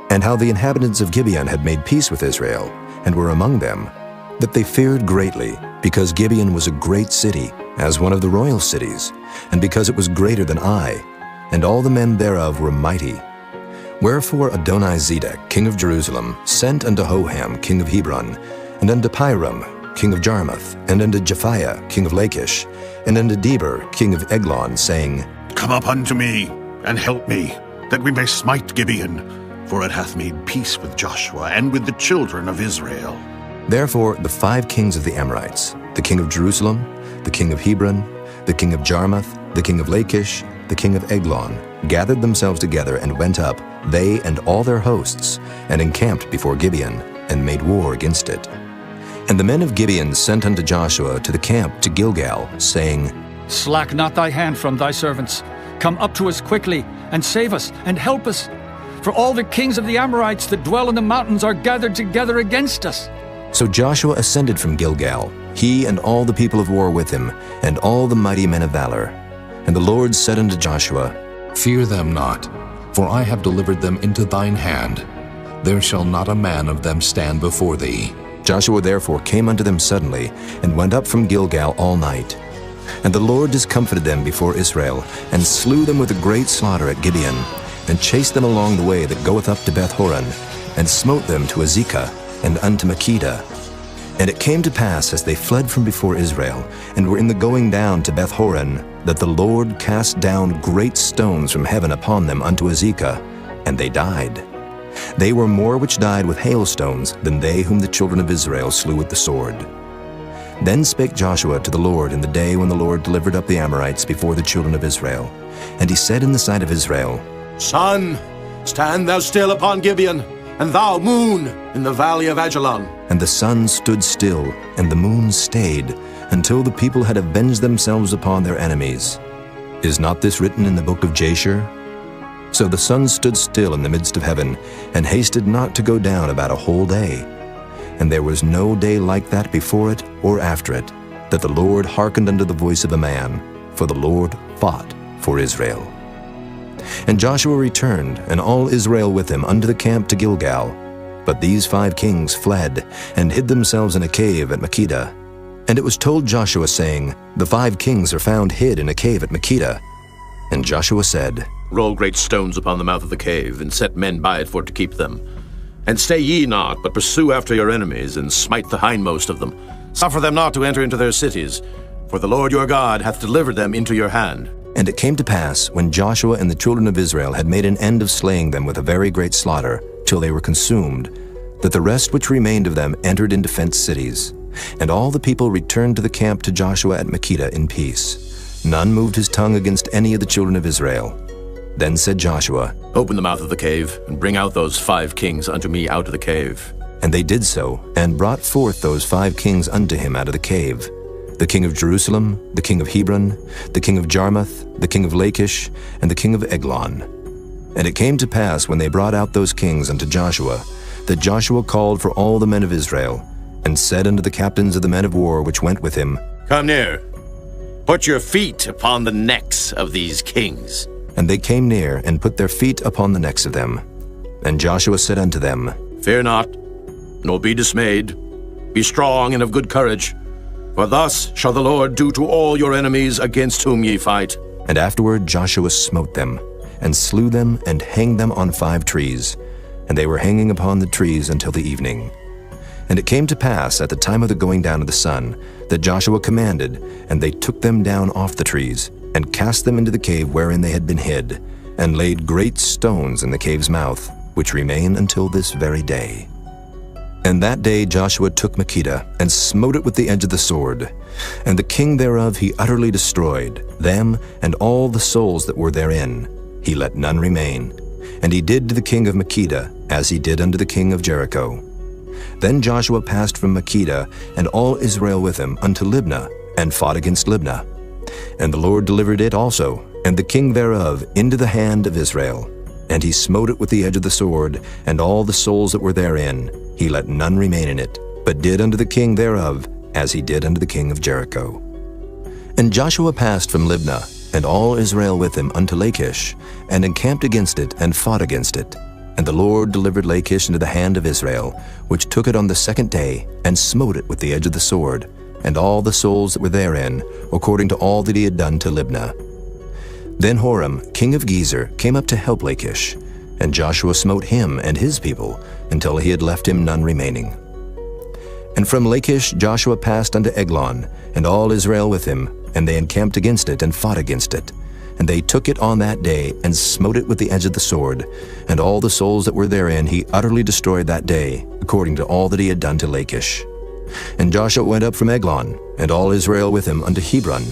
and how the inhabitants of Gibeon had made peace with Israel, and were among them, that they feared greatly, because Gibeon was a great city, as one of the royal cities, and because it was greater than Ai, and all the men thereof were mighty. Wherefore Adoni-Zedek, king of Jerusalem, sent unto Hoham, king of Hebron, and unto Piram, king of Jarmuth, and unto Japhiah, king of Lachish, and unto Deber, king of Eglon, saying, Come up unto me, and help me, that we may smite Gibeon, for it hath made peace with Joshua and with the children of Israel. Therefore the 5 kings of the Amorites, the king of Jerusalem, the king of Hebron, the king of Jarmuth, the king of Lachish, the king of Eglon, gathered themselves together and went up, they and all their hosts, and encamped before Gibeon, and made war against it. And the men of Gibeon sent unto Joshua to the camp to Gilgal, saying, Slack not thy hand from thy servants. Come up to us quickly, and save us, and help us. For all the kings of the Amorites that dwell in the mountains are gathered together against us. So Joshua ascended from Gilgal, he and all the people of war with him, and all the mighty men of valor. And the Lord said unto Joshua, Fear them not, for I have delivered them into thine hand. There shall not a man of them stand before thee. Joshua therefore came unto them suddenly, and went up from Gilgal all night. And the Lord discomfited them before Israel, and slew them with a great slaughter at Gibeon, and chased them along the way that goeth up to Beth-horon, and smote them to Azekah, and unto Makkedah. And it came to pass, as they fled from before Israel, and were in the going down to Beth-horon, that the Lord cast down great stones from heaven upon them unto Azekah, and they died. They were more which died with hailstones than they whom the children of Israel slew with the sword. Then spake Joshua to the Lord in the day when the Lord delivered up the Amorites before the children of Israel. And he said in the sight of Israel, Sun, stand thou still upon Gibeon, and thou, moon, in the valley of Ajalon. And the sun stood still, and the moon stayed, until the people had avenged themselves upon their enemies. Is not this written in the book of Jasher? So the sun stood still in the midst of heaven, and hasted not to go down about a whole day. And there was no day like that before it or after it, that the Lord hearkened unto the voice of a man, for the Lord fought for Israel. And Joshua returned, and all Israel with him, unto the camp to Gilgal. But these 5 kings fled, and hid themselves in a cave at Makkedah. And it was told Joshua, saying, The 5 kings are found hid in a cave at Makkedah. And Joshua said, Roll great stones upon the mouth of the cave, and set men by it for to keep them. And stay ye not, but pursue after your enemies, and smite the hindmost of them. Suffer them not to enter into their cities, for the Lord your God hath delivered them into your hand. And it came to pass, when Joshua and the children of Israel had made an end of slaying them with a very great slaughter, till they were consumed, that the rest which remained of them entered into fenced cities. And all the people returned to the camp to Joshua at Makkedah in peace. None moved his tongue against any of the children of Israel. Then said Joshua, Open the mouth of the cave, and bring out those 5 kings unto me out of the cave. And they did so, and brought forth those 5 kings unto him out of the cave, the king of Jerusalem, the king of Hebron, the king of Jarmuth, the king of Lachish, and the king of Eglon. And it came to pass, when they brought out those kings unto Joshua, that Joshua called for all the men of Israel, and said unto the captains of the men of war which went with him, Come near. Put your feet upon the necks of these kings. And they came near, and put their feet upon the necks of them. And Joshua said unto them, Fear not, nor be dismayed. Be strong and of good courage. For thus shall the Lord do to all your enemies against whom ye fight. And afterward Joshua smote them, and slew them, and hanged them on 5 trees. And they were hanging upon the trees until the evening. And it came to pass at the time of the going down of the sun, that Joshua commanded, and they took them down off the trees, and cast them into the cave wherein they had been hid, and laid great stones in the cave's mouth, which remain until this very day. And that day Joshua took Makkedah, and smote it with the edge of the sword. And the king thereof he utterly destroyed, them and all the souls that were therein. He let none remain. And he did to the king of Makkedah as he did unto the king of Jericho. Then Joshua passed from Makkedah, and all Israel with him, unto Libnah, and fought against Libnah. And the Lord delivered it also, and the king thereof, into the hand of Israel. And he smote it with the edge of the sword, and all the souls that were therein. He let none remain in it, but did unto the king thereof as he did unto the king of Jericho. And Joshua passed from Libnah, and all Israel with him, unto Lachish, and encamped against it, and fought against it. And the Lord delivered Lachish into the hand of Israel, which took it on the 2nd day, and smote it with the edge of the sword, and all the souls that were therein, according to all that he had done to Libnah. Then Horam, king of Gezer, came up to help Lachish, and Joshua smote him and his people, until he had left him none remaining. And from Lachish Joshua passed unto Eglon, and all Israel with him, and they encamped against it, and fought against it. And they took it on that day, and smote it with the edge of the sword, and all the souls that were therein he utterly destroyed that day, according to all that he had done to Lachish. And Joshua went up from Eglon, and all Israel with him, unto Hebron,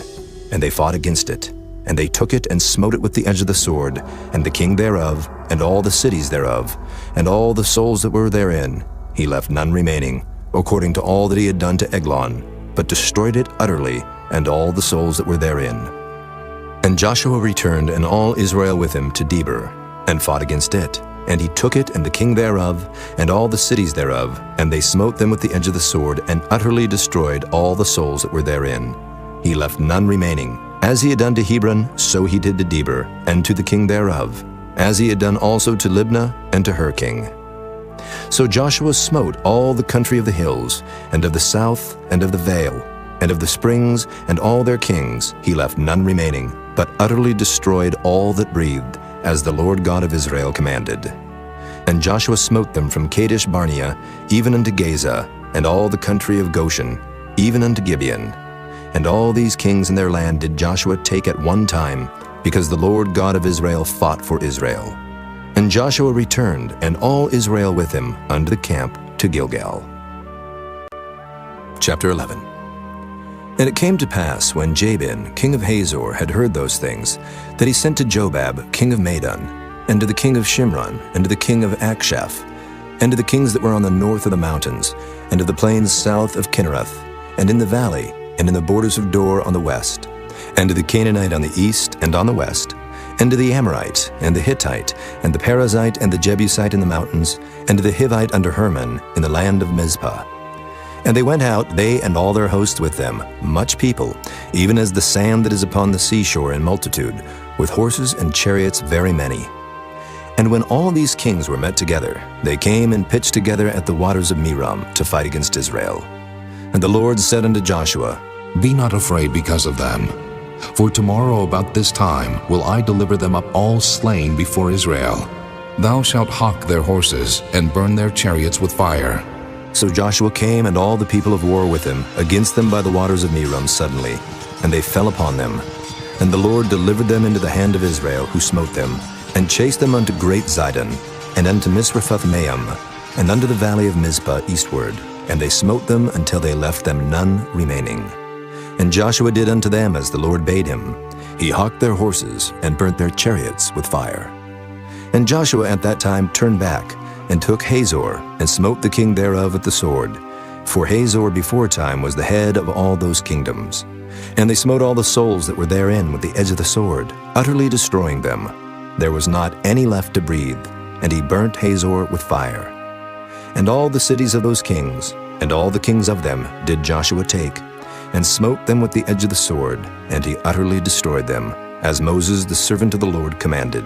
and they fought against it. And they took it, and smote it with the edge of the sword, and the king thereof, and all the cities thereof, and all the souls that were therein. He left none remaining, according to all that he had done to Eglon, but destroyed it utterly, and all the souls that were therein. And Joshua returned, and all Israel with him, to Debir, and fought against it. And he took it, and the king thereof, and all the cities thereof, and they smote them with the edge of the sword, and utterly destroyed all the souls that were therein. He left none remaining. As he had done to Hebron, so he did to Debir, and to the king thereof, as he had done also to Libnah, and to her king. So Joshua smote all the country of the hills, and of the south, and of the vale, and of the springs, and all their kings. He left none remaining, but utterly destroyed all that breathed, as the Lord God of Israel commanded. And Joshua smote them from Kadesh Barnea, even unto Gaza, and all the country of Goshen, even unto Gibeon. And all these kings in their land did Joshua take at one time, because the Lord God of Israel fought for Israel. And Joshua returned, and all Israel with him, unto the camp to Gilgal. Chapter 11. And it came to pass, when Jabin, king of Hazor, had heard those things, that he sent to Jobab, king of Madon, and to the king of Shimron, and to the king of Akshaph, and to the kings that were on the north of the mountains, and to the plains south of Kinnereth, and in the valley, and in the borders of Dor on the west, and to the Canaanite on the east and on the west, and to the Amorite, and the Hittite, and the Perizzite, and the Jebusite in the mountains, and to the Hivite under Hermon, in the land of Mizpah. And they went out, they and all their hosts with them, much people, even as the sand that is upon the seashore in multitude, with horses and chariots very many. And when all these kings were met together, they came and pitched together at the waters of Merom to fight against Israel. And the Lord said unto Joshua, Be not afraid because of them. For tomorrow about this time will I deliver them up all slain before Israel. Thou shalt hawk their horses, and burn their chariots with fire. So Joshua came, and all the people of war with him, against them by the waters of Merom suddenly, and they fell upon them. And the Lord delivered them into the hand of Israel, who smote them, and chased them unto great Zidon, and unto Misrephoth-maim, and unto the valley of Mizpah eastward. And they smote them until they left them none remaining. And Joshua did unto them as the Lord bade him. He hawked their horses, and burnt their chariots with fire. And Joshua at that time turned back, and took Hazor, and smote the king thereof with the sword. For Hazor beforetime was the head of all those kingdoms. And they smote all the souls that were therein with the edge of the sword, utterly destroying them. There was not any left to breathe, and he burnt Hazor with fire. And all the cities of those kings, and all the kings of them, did Joshua take, and smote them with the edge of the sword, and he utterly destroyed them, as Moses the servant of the Lord commanded.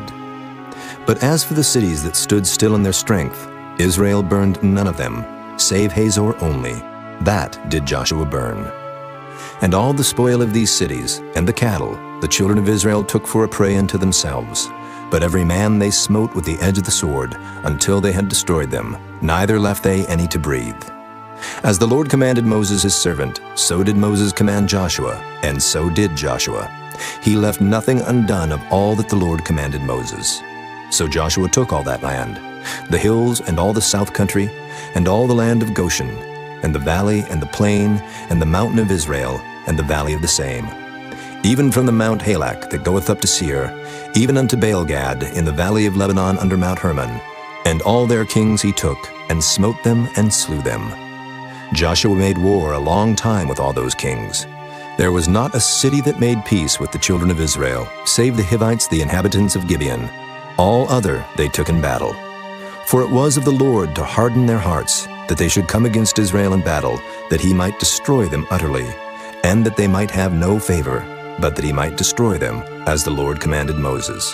But as for the cities that stood still in their strength, Israel burned none of them, save Hazor only. That did Joshua burn. And all the spoil of these cities, and the cattle, the children of Israel took for a prey unto themselves. But every man they smote with the edge of the sword, until they had destroyed them, neither left they any to breathe. As the Lord commanded Moses his servant, so did Moses command Joshua, and so did Joshua. He left nothing undone of all that the Lord commanded Moses. So Joshua took all that land, the hills and all the south country, and all the land of Goshen, and the valley and the plain, and the mountain of Israel, and the valley of the same, even from the Mount Halak that goeth up to Seir, even unto Baal-gad in the valley of Lebanon under Mount Hermon. And all their kings he took, and smote them and slew them. Joshua made war a long time with all those kings. There was not a city that made peace with the children of Israel, save the Hivites, the inhabitants of Gibeon. All other they took in battle. For it was of the Lord to harden their hearts, that they should come against Israel in battle, that he might destroy them utterly, and that they might have no favor, but that he might destroy them, as the Lord commanded Moses.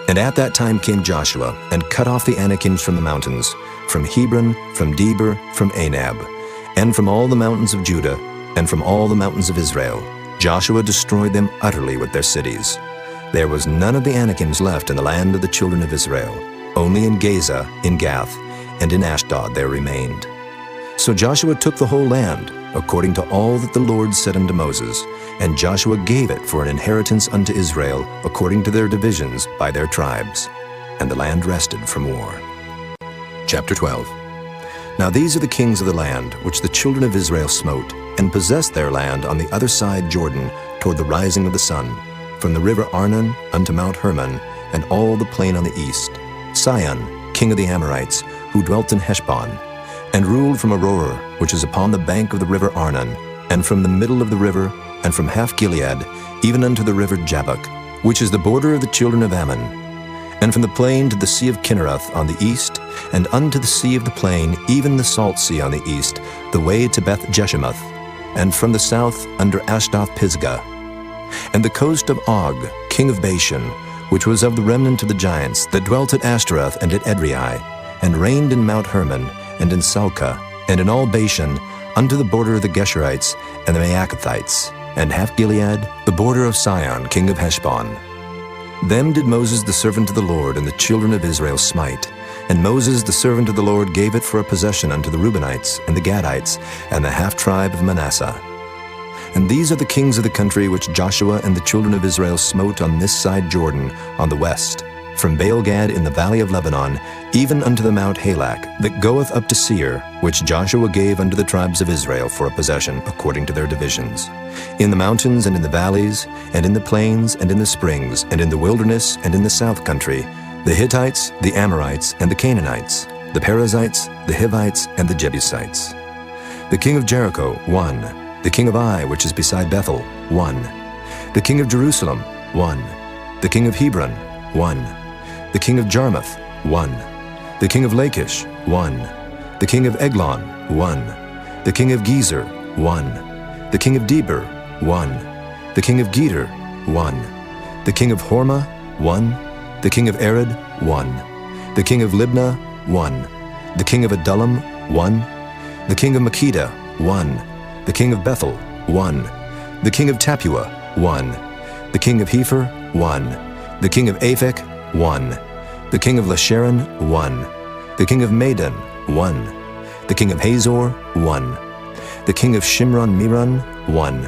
And at that time came Joshua, and cut off the Anakims from the mountains, from Hebron, from Debir, from Anab, and from all the mountains of Judah, and from all the mountains of Israel. Joshua destroyed them utterly with their cities. There was none of the Anakims left in the land of the children of Israel. Only in Gaza, in Gath, and in Ashdod there remained. So Joshua took the whole land, according to all that the Lord said unto Moses, and Joshua gave it for an inheritance unto Israel, according to their divisions by their tribes. And the land rested from war. Chapter 12. Now these are the kings of the land, which the children of Israel smote, and possessed their land on the other side Jordan, toward the rising of the sun, from the river Arnon unto Mount Hermon, and all the plain on the east. Sihon, king of the Amorites, who dwelt in Heshbon, and ruled from Aroer, which is upon the bank of the river Arnon, and from the middle of the river, and from half Gilead, even unto the river Jabbok, which is the border of the children of Ammon, and from the plain to the sea of Kinnereth on the east, and unto the sea of the plain, even the salt sea on the east, the way to Beth Jeshemoth, and from the south under Ashdoth Pisgah, and the coast of Og, king of Bashan, which was of the remnant of the giants that dwelt at Ashtaroth and at Edrei, and reigned in Mount Hermon, and in Salcah, and in all Bashan, unto the border of the Geshurites and the Maacathites, and half Gilead, the border of Sihon, king of Heshbon. Them did Moses the servant of the Lord and the children of Israel smite. And Moses the servant of the Lord gave it for a possession unto the Reubenites, and the Gadites, and the half-tribe of Manasseh. And these are the kings of the country which Joshua and the children of Israel smote on this side Jordan, on the west, from Baal-gad in the valley of Lebanon, even unto the Mount Halak, that goeth up to Seir, which Joshua gave unto the tribes of Israel for a possession according to their divisions. In the mountains and in the valleys, and in the plains and in the springs, and in the wilderness and in the south country, the Hittites, the Amorites, and the Canaanites, the Perizzites, the Hivites, and the Jebusites. The king of Jericho, 1. The king of Ai, which is beside Bethel, 1. The king of Jerusalem, 1. The king of Hebron, 1. The king of Jarmuth, 1. The king of Lachish, 1. The king of Eglon, 1. The king of Gezer, 1. The king of Debir, 1. The king of Geder, 1. The king of Hormah, 1. The king of Arad, 1. The king of Libnah, 1. The king of Adullam, 1. The king of Makkedah, 1. The king of Bethel, 1. The king of Tappuah, 1. The king of Hepher, 1. The king of Aphek, 1. The king of Lasharon, 1. The king of Madon, 1. The king of Hazor, 1. The king of Shimron-Meron, 1.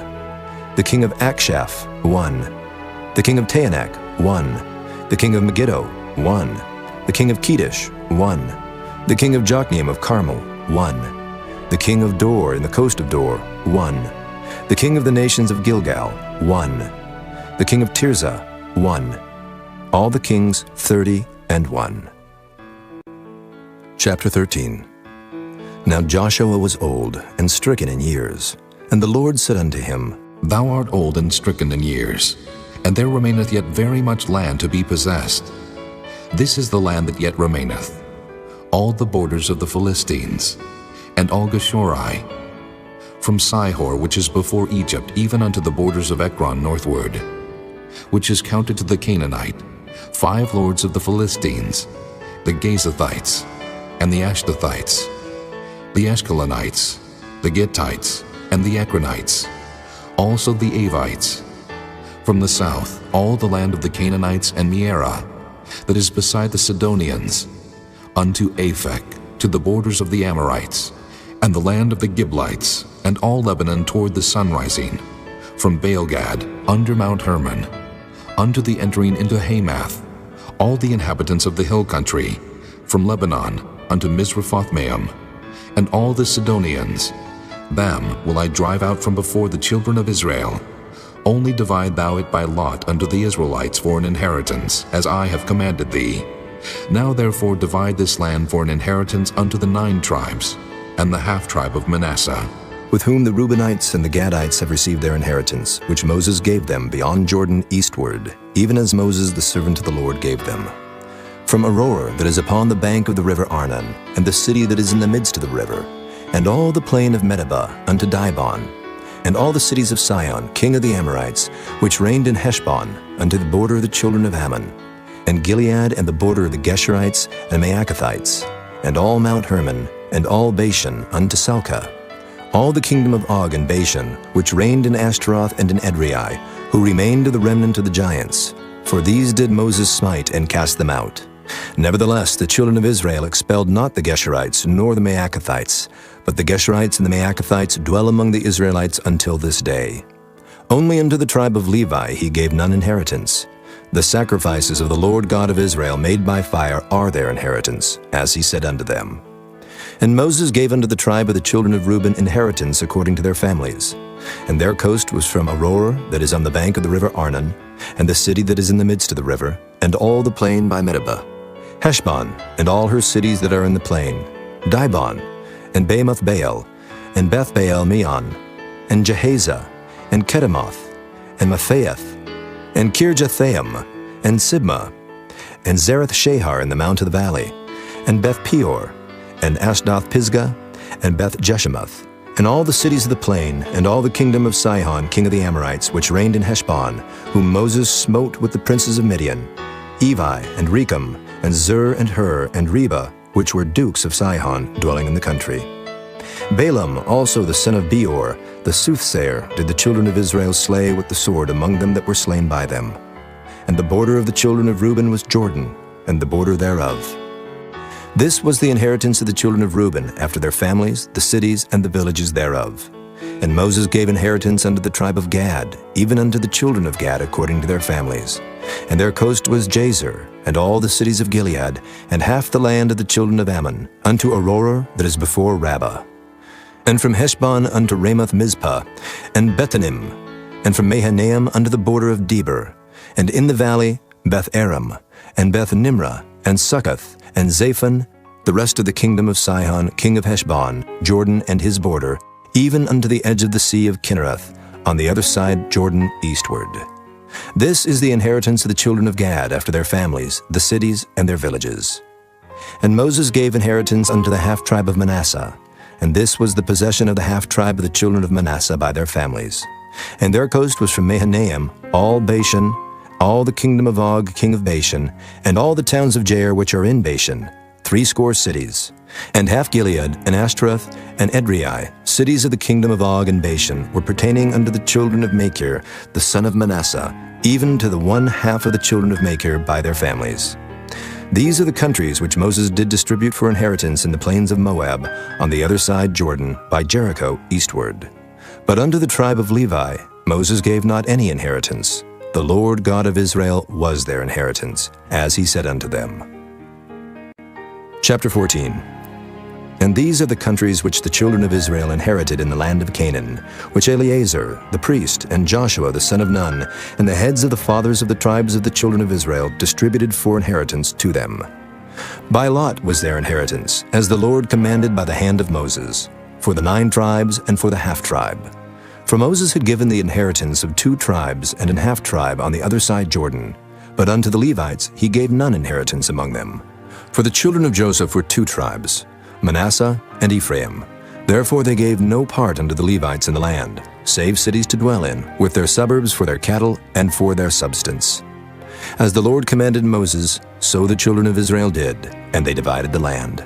The king of Akshaph, 1. The king of Taanach, 1. The king of Megiddo, 1. The king of Kedesh, 1. The king of Jokneam of Carmel, 1. The king of Dor in the coast of Dor, 1. The king of the nations of Gilgal, 1. The king of Tirzah, 1. All the kings 30 and 1. Chapter 13. Now Joshua was old and stricken in years, and the Lord said unto him, Thou art old and stricken in years, and there remaineth yet very much land to be possessed. This is the land that yet remaineth, all the borders of the Philistines, and all Geshuri, from Sihor, which is before Egypt, even unto the borders of Ekron northward, which is counted to the Canaanite, 5 lords of the Philistines, the Gazathites, and the Ashdothites, the Ashkelonites, the Gittites, and the Ekronites, also the Avites. From the south, all the land of the Canaanites and Mearah, that is beside the Sidonians, unto Aphek, to the borders of the Amorites, and the land of the Giblites, and all Lebanon toward the sunrising, from Baalgad, under Mount Hermon, unto the entering into Hamath, all the inhabitants of the hill country, from Lebanon unto Misrephothmaim, and all the Sidonians. Them will I drive out from before the children of Israel. Only divide thou it by lot unto the Israelites for an inheritance, as I have commanded thee. Now therefore divide this land for an inheritance unto the 9 tribes, and the half-tribe of Manasseh, with whom the Reubenites and the Gadites have received their inheritance, which Moses gave them beyond Jordan eastward, even as Moses the servant of the Lord gave them. From Aroer that is upon the bank of the river Arnon, and the city that is in the midst of the river, and all the plain of Medeba unto Dibon, and all the cities of Sihon, king of the Amorites, which reigned in Heshbon, unto the border of the children of Ammon, and Gilead and the border of the Geshurites and Maacathites, and all Mount Hermon, and all Bashan unto Salcah, all the kingdom of Og and Bashan, which reigned in Ashtaroth and in Edrei, who remained of the remnant of the giants. For these did Moses smite and cast them out. Nevertheless, the children of Israel expelled not the Geshurites nor the Maacathites, but the Geshurites and the Maacathites dwell among the Israelites until this day. Only unto the tribe of Levi he gave none inheritance. The sacrifices of the Lord God of Israel made by fire are their inheritance, as he said unto them. And Moses gave unto the tribe of the children of Reuben inheritance according to their families. And their coast was from Aroer that is on the bank of the river Arnon, and the city that is in the midst of the river, and all the plain by Medeba, Heshbon, and all her cities that are in the plain, Dibon, and Bamoth Baal, and Beth Baal Meon, and Jehaza, and Kedemoth, and Maphaath, and Kirjathaim, and Sibmah, and Zareth Shahar in the mount of the valley, and Beth Peor, and Ashdoth Pisgah, and Beth Jeshemoth, and all the cities of the plain, and all the kingdom of Sihon king of the Amorites, which reigned in Heshbon, whom Moses smote with the princes of Midian, Evi, and Rechem, and Zur, and Hur, and Reba, which were dukes of Sihon, dwelling in the country. Balaam also the son of Beor, the soothsayer, did the children of Israel slay with the sword among them that were slain by them. And the border of the children of Reuben was Jordan, and the border thereof. This was the inheritance of the children of Reuben, after their families, the cities, and the villages thereof. And Moses gave inheritance unto the tribe of Gad, even unto the children of Gad according to their families. And their coast was Jazer, and all the cities of Gilead, and half the land of the children of Ammon, unto Aroer that is before Rabbah. And from Heshbon unto Ramoth Mizpah, and Bethanim, and from Mahanaim unto the border of Debir, and in the valley Beth Aram, and Beth Nimrah, and Succoth, and Zaphon, the rest of the kingdom of Sihon, king of Heshbon, Jordan and his border, even unto the edge of the sea of Kinnereth, on the other side Jordan eastward. This is the inheritance of the children of Gad after their families, the cities, and their villages. And Moses gave inheritance unto the half-tribe of Manasseh, and this was the possession of the half-tribe of the children of Manasseh by their families. And their coast was from Mahanaim, all Bashan, all the kingdom of Og, king of Bashan, and all the towns of Jair which are in Bashan, 80 cities, and half Gilead, and Ashtaroth, and Edrei, cities of the kingdom of Og and Bashan, were pertaining unto the children of Machir, the son of Manasseh, even to the 1/2 of the children of Machir by their families. These are the countries which Moses did distribute for inheritance in the plains of Moab, on the other side Jordan, by Jericho eastward. But unto the tribe of Levi Moses gave not any inheritance. The Lord God of Israel was their inheritance, as he said unto them. Chapter 14. And these are the countries which the children of Israel inherited in the land of Canaan, which Eleazar the priest, and Joshua the son of Nun, and the heads of the fathers of the tribes of the children of Israel distributed for inheritance to them. By lot was their inheritance, as the Lord commanded by the hand of Moses, for the 9 tribes and for the half-tribe. For Moses had given the inheritance of 2 tribes and an half-tribe on the other side Jordan, but unto the Levites he gave none inheritance among them. For the children of Joseph were 2 tribes, Manasseh and Ephraim. Therefore they gave no part unto the Levites in the land, save cities to dwell in, with their suburbs for their cattle and for their substance. As the Lord commanded Moses, so the children of Israel did, and they divided the land.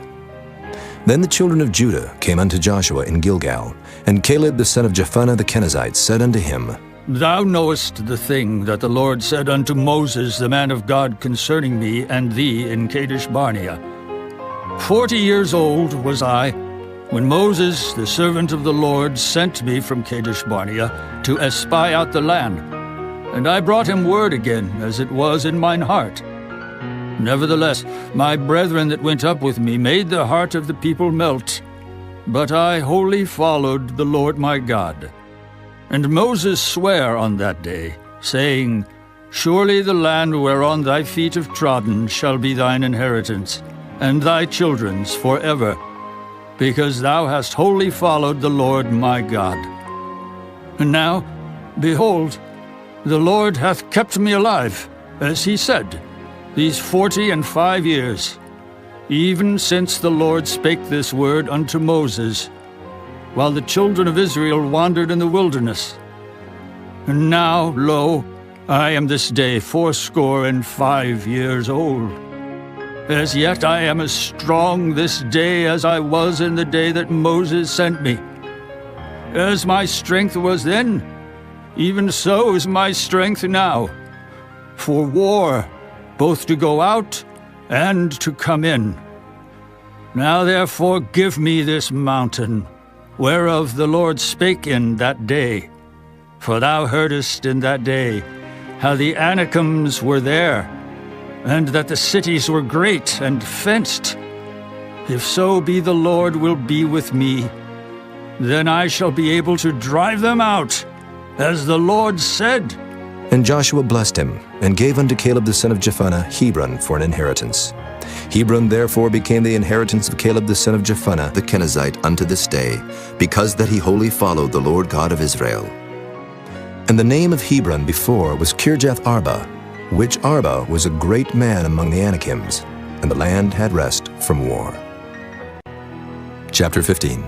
Then the children of Judah came unto Joshua in Gilgal, and Caleb the son of Jephunneh the Kenizzite said unto him, Thou knowest the thing that the Lord said unto Moses the man of God concerning me and thee in Kadesh Barnea. 40 years old was I, when Moses, the servant of the Lord, sent me from Kadesh Barnea to espy out the land. And I brought him word again, as it was in mine heart. Nevertheless, my brethren that went up with me made the heart of the people melt. But I wholly followed the Lord my God. And Moses sware on that day, saying, Surely the land whereon thy feet have trodden shall be thine inheritance, and thy children's forever, because thou hast wholly followed the Lord my God. And now, behold, the Lord hath kept me alive, as he said, these 45 years, even since the Lord spake this word unto Moses, while the children of Israel wandered in the wilderness. And now, lo, I am this day 85 years old. As yet I am as strong this day as I was in the day that Moses sent me. As my strength was then, even so is my strength now, for war, both to go out and to come in. Now therefore give me this mountain, whereof the Lord spake in that day. For thou heardest in that day how the Anakims were there, and that the cities were great and fenced. If so be the Lord will be with me, then I shall be able to drive them out, as the Lord said. And Joshua blessed him, and gave unto Caleb the son of Jephunneh Hebron for an inheritance. Hebron therefore became the inheritance of Caleb the son of Jephunneh the Kenizzite unto this day, because that he wholly followed the Lord God of Israel. And the name of Hebron before was Kirjath Arba, which Arba was a great man among the Anakims, and the land had rest from war. Chapter 15.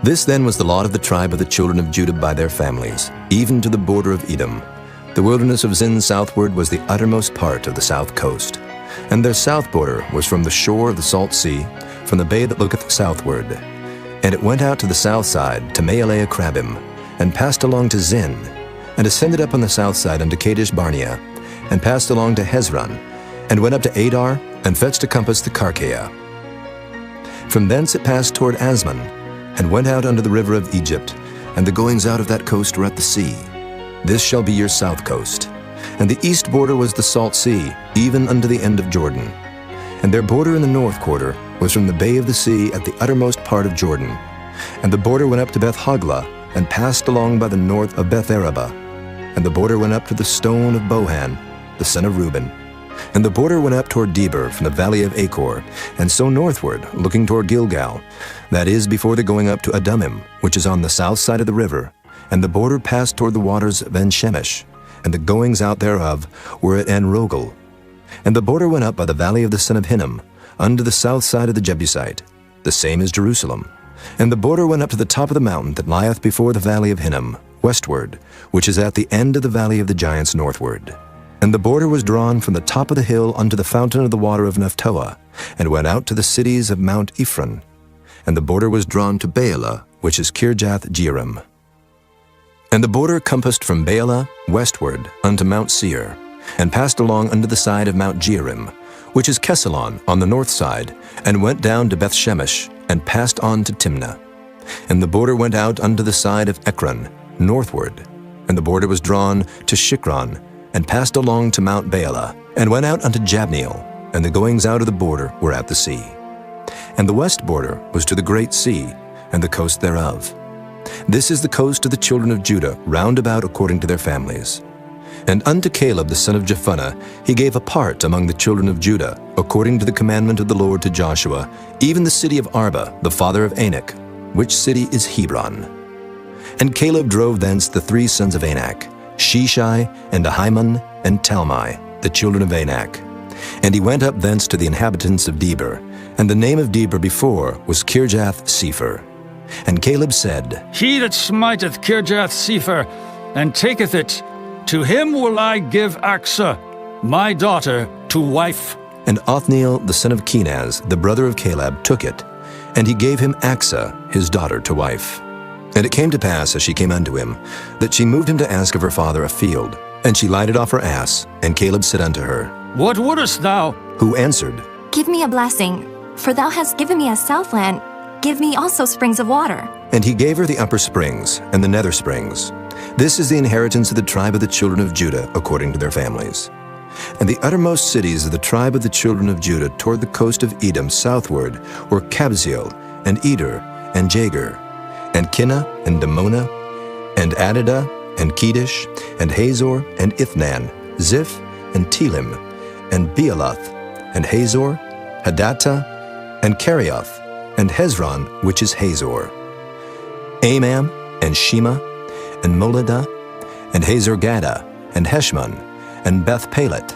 This then was the lot of the tribe of the children of Judah by their families, even to the border of Edom. The wilderness of Zin southward was the uttermost part of the south coast, and their south border was from the shore of the salt sea, from the bay that looketh southward. And it went out to the south side, to Maaleh Krabim, and passed along to Zin, and ascended up on the south side unto Kadesh Barnea, and passed along to Hezron, and went up to Adar, and fetched a compass to Karkea. From thence it passed toward Asmon, and went out unto the river of Egypt, and the goings out of that coast were at the sea. This shall be your south coast. And the east border was the salt sea, even unto the end of Jordan. And their border in the north quarter was from the bay of the sea at the uttermost part of Jordan. And the border went up to Beth Hoglah, and passed along by the north of Beth Araba. And the border went up to the stone of Bohan, the son of Reuben. And the border went up toward Debir from the valley of Achor, and so northward, looking toward Gilgal, that is, before the going up to Adumim, which is on the south side of the river. And the border passed toward the waters of En-Shemesh, and the goings out thereof were at En-Rogel. And the border went up by the valley of the son of Hinnom, unto the south side of the Jebusite, the same as Jerusalem. And the border went up to the top of the mountain that lieth before the valley of Hinnom, westward, which is at the end of the valley of the giants northward. And the border was drawn from the top of the hill unto the fountain of the water of Nephtoah, and went out to the cities of Mount Ephron. And the border was drawn to Baalah, which is Kirjath Jearim. And the border compassed from Baalah westward unto Mount Seir, and passed along unto the side of Mount Jearim, which is Kesalon on the north side, and went down to Beth-Shemesh, and passed on to Timnah. And the border went out unto the side of Ekron, northward. And the border was drawn to Shikron, and passed along to Mount Baalah, and went out unto Jabneel, and the goings out of the border were at the sea. And the west border was to the great sea, and the coast thereof. This is the coast of the children of Judah, round about according to their families. And unto Caleb the son of Jephunneh he gave a part among the children of Judah, according to the commandment of the Lord to Joshua, even the city of Arba, the father of Anak, which city is Hebron. And Caleb drove thence the 3 sons of Anak, Sheshai, and Ahiman, and Talmai, the children of Anak. And he went up thence to the inhabitants of Debir, and the name of Debir before was Kirjath-Sepher. And Caleb said, He that smiteth Kirjath-Sepher, and taketh it, to him will I give Achsah, my daughter, to wife. And Othniel the son of Kenaz, the brother of Caleb, took it, and he gave him Achsah, his daughter, to wife. And it came to pass, as she came unto him, that she moved him to ask of her father a field. And she lighted off her ass, and Caleb said unto her, What wouldest thou? Who answered, Give me a blessing, for thou hast given me a southland. Give me also springs of water. And he gave her the upper springs and the nether springs. This is the inheritance of the tribe of the children of Judah, according to their families. And the uttermost cities of the tribe of the children of Judah toward the coast of Edom southward were Kabzeel, and Eder, and Jagur, and Kinnah, and Damona, and Adadah, and Kedesh, and Hazor, and Ithnan, Ziph, and Telim, and Bealoth, and Hazor, Hadattah, and Kerioth, and Hezron, which is Hazor, Amam, and Shema, and Moladah, and Hazor-Gadah, and Heshmon, and Beth-Pelet,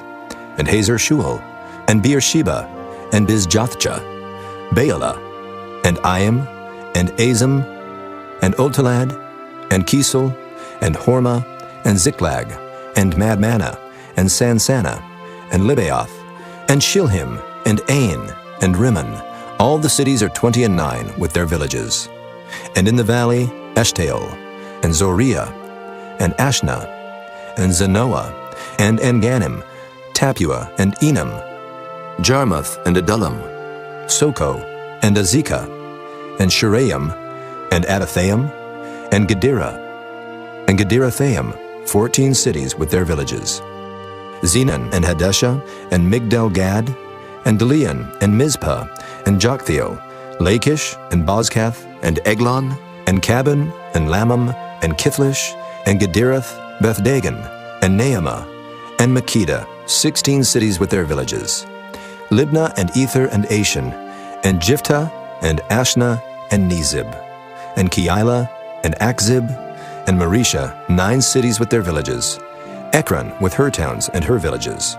and Hazar-Shual, and Beersheba, and Bizjothjah, Baalah, and Iam, and Azim, and Oltalad, and Kisel, and Hormah, and Ziklag, and Madmanah, and Sansannah, and Libaoth, and Shilhim, and Ain, and Rimmon. All the cities are 29 with their villages. And in the valley, Eshtaol, and Zoriah, and Ashna, and Zanoah, and Enganim, Tapua, and Enam, Jarmuth, and Adullam, Soko, and Azekah, and Shiraim, and Adathaim, and Gedera, and Gederathaim, 14 cities with their villages. Zenan, and Hadeshah, and Migdal-Gad, and Delian, and Mizpah, and Joktheel, Lachish, and Bozkath, and Eglon, and Cabin, and Lamam, and Kithlish, and Gederath, Beth-Dagon, and Naamah, and Makkedah, 16 cities with their villages. Libnah, and Ether, and Ashan, and Jiphthah, and Ashna, and Nezib, and Keilah, and Achzib, and Maresha, 9 cities with their villages. Ekron with her towns and her villages.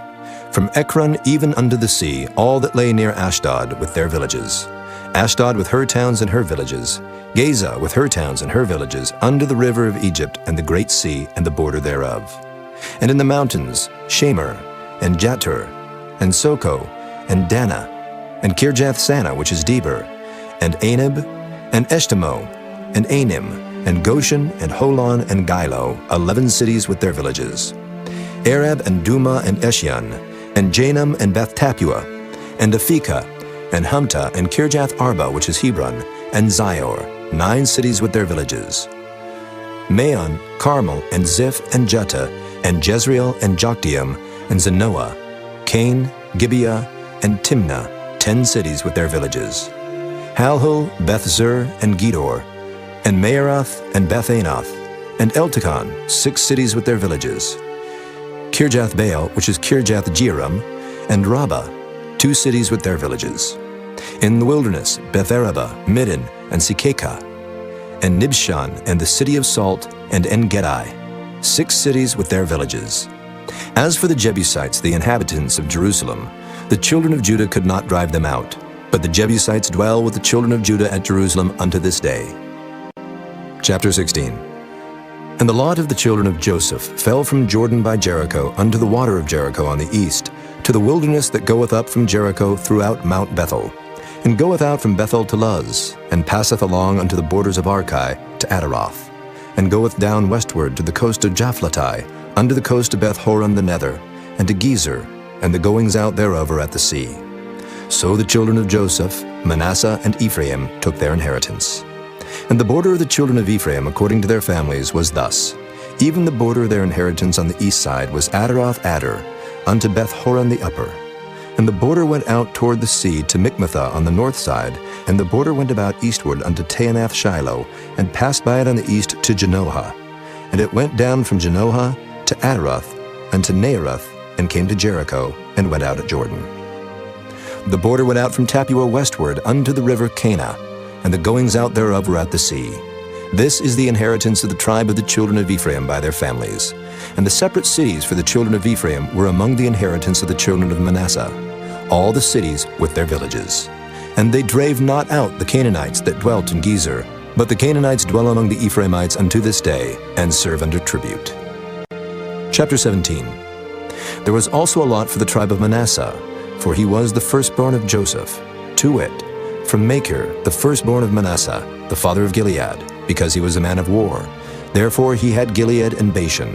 From Ekron even unto the sea, all that lay near Ashdod with their villages. Ashdod with her towns and her villages. Gaza with her towns and her villages, under the river of Egypt and the great sea and the border thereof. And in the mountains, Shamer, and Jatur, and Soko, and Dana, and Kirjath-Sanah, which is Debir, and Anib, and Eshtemoh, and Anim, and Goshen, and Holon, and Gilo, 11 cities with their villages. Arab, and Duma, and Eshion, and Janam, and Beth-Tapua, and Aphekah, and Humta, and Kirjath-Arba, which is Hebron, and Zior, 9 cities with their villages. Maon, Carmel, and Ziph, and Juttah, and Jezreel, and Jokdeam, and Zanoah, Cain, Gibeah, and Timnah, 10 cities with their villages. Halhul, Beth-Zur, and Gedor, and Maaroth, and Beth-Anath, and Eltekon, 6 cities with their villages. Kirjath-Baal, which is Kirjath-Jearim, and Rabbah, 2 cities with their villages. In the wilderness, Beth-Araba, Middin, and Sikekah, and Nibshan, and the city of Salt, and En-Gedi, 6 cities with their villages. As for the Jebusites, the inhabitants of Jerusalem, the children of Judah could not drive them out, but the Jebusites dwell with the children of Judah at Jerusalem unto this day. Chapter 16. And the lot of the children of Joseph fell from Jordan by Jericho unto the water of Jericho on the east, to the wilderness that goeth up from Jericho throughout Mount Bethel, and goeth out from Bethel to Luz, and passeth along unto the borders of Archi to Adaroth, and goeth down westward to the coast of Japhleti, unto the coast of Beth-horon the nether, and to Gezer, and the goings out thereof are at the sea. So the children of Joseph, Manasseh, and Ephraim took their inheritance. And the border of the children of Ephraim according to their families was thus. Even the border of their inheritance on the east side was Adaroth-Adar, unto Beth-horon the upper. And the border went out toward the sea to Michmethah on the north side, and the border went about eastward unto Taanath-Shiloh, and passed by it on the east to Janohah. And it went down from Janohah to Adaroth, unto Naarath, and came to Jericho, and went out at Jordan. The border went out from Tappuah westward unto the river Cana, and the goings out thereof were at the sea. This is the inheritance of the tribe of the children of Ephraim by their families. And the separate cities for the children of Ephraim were among the inheritance of the children of Manasseh, all the cities with their villages. And they drave not out the Canaanites that dwelt in Gezer, but the Canaanites dwell among the Ephraimites unto this day, and serve under tribute. Chapter 17. There was also a lot for the tribe of Manasseh, for he was the firstborn of Joseph, to wit, from Machir, the firstborn of Manasseh, the father of Gilead, because he was a man of war. Therefore he had Gilead and Bashan.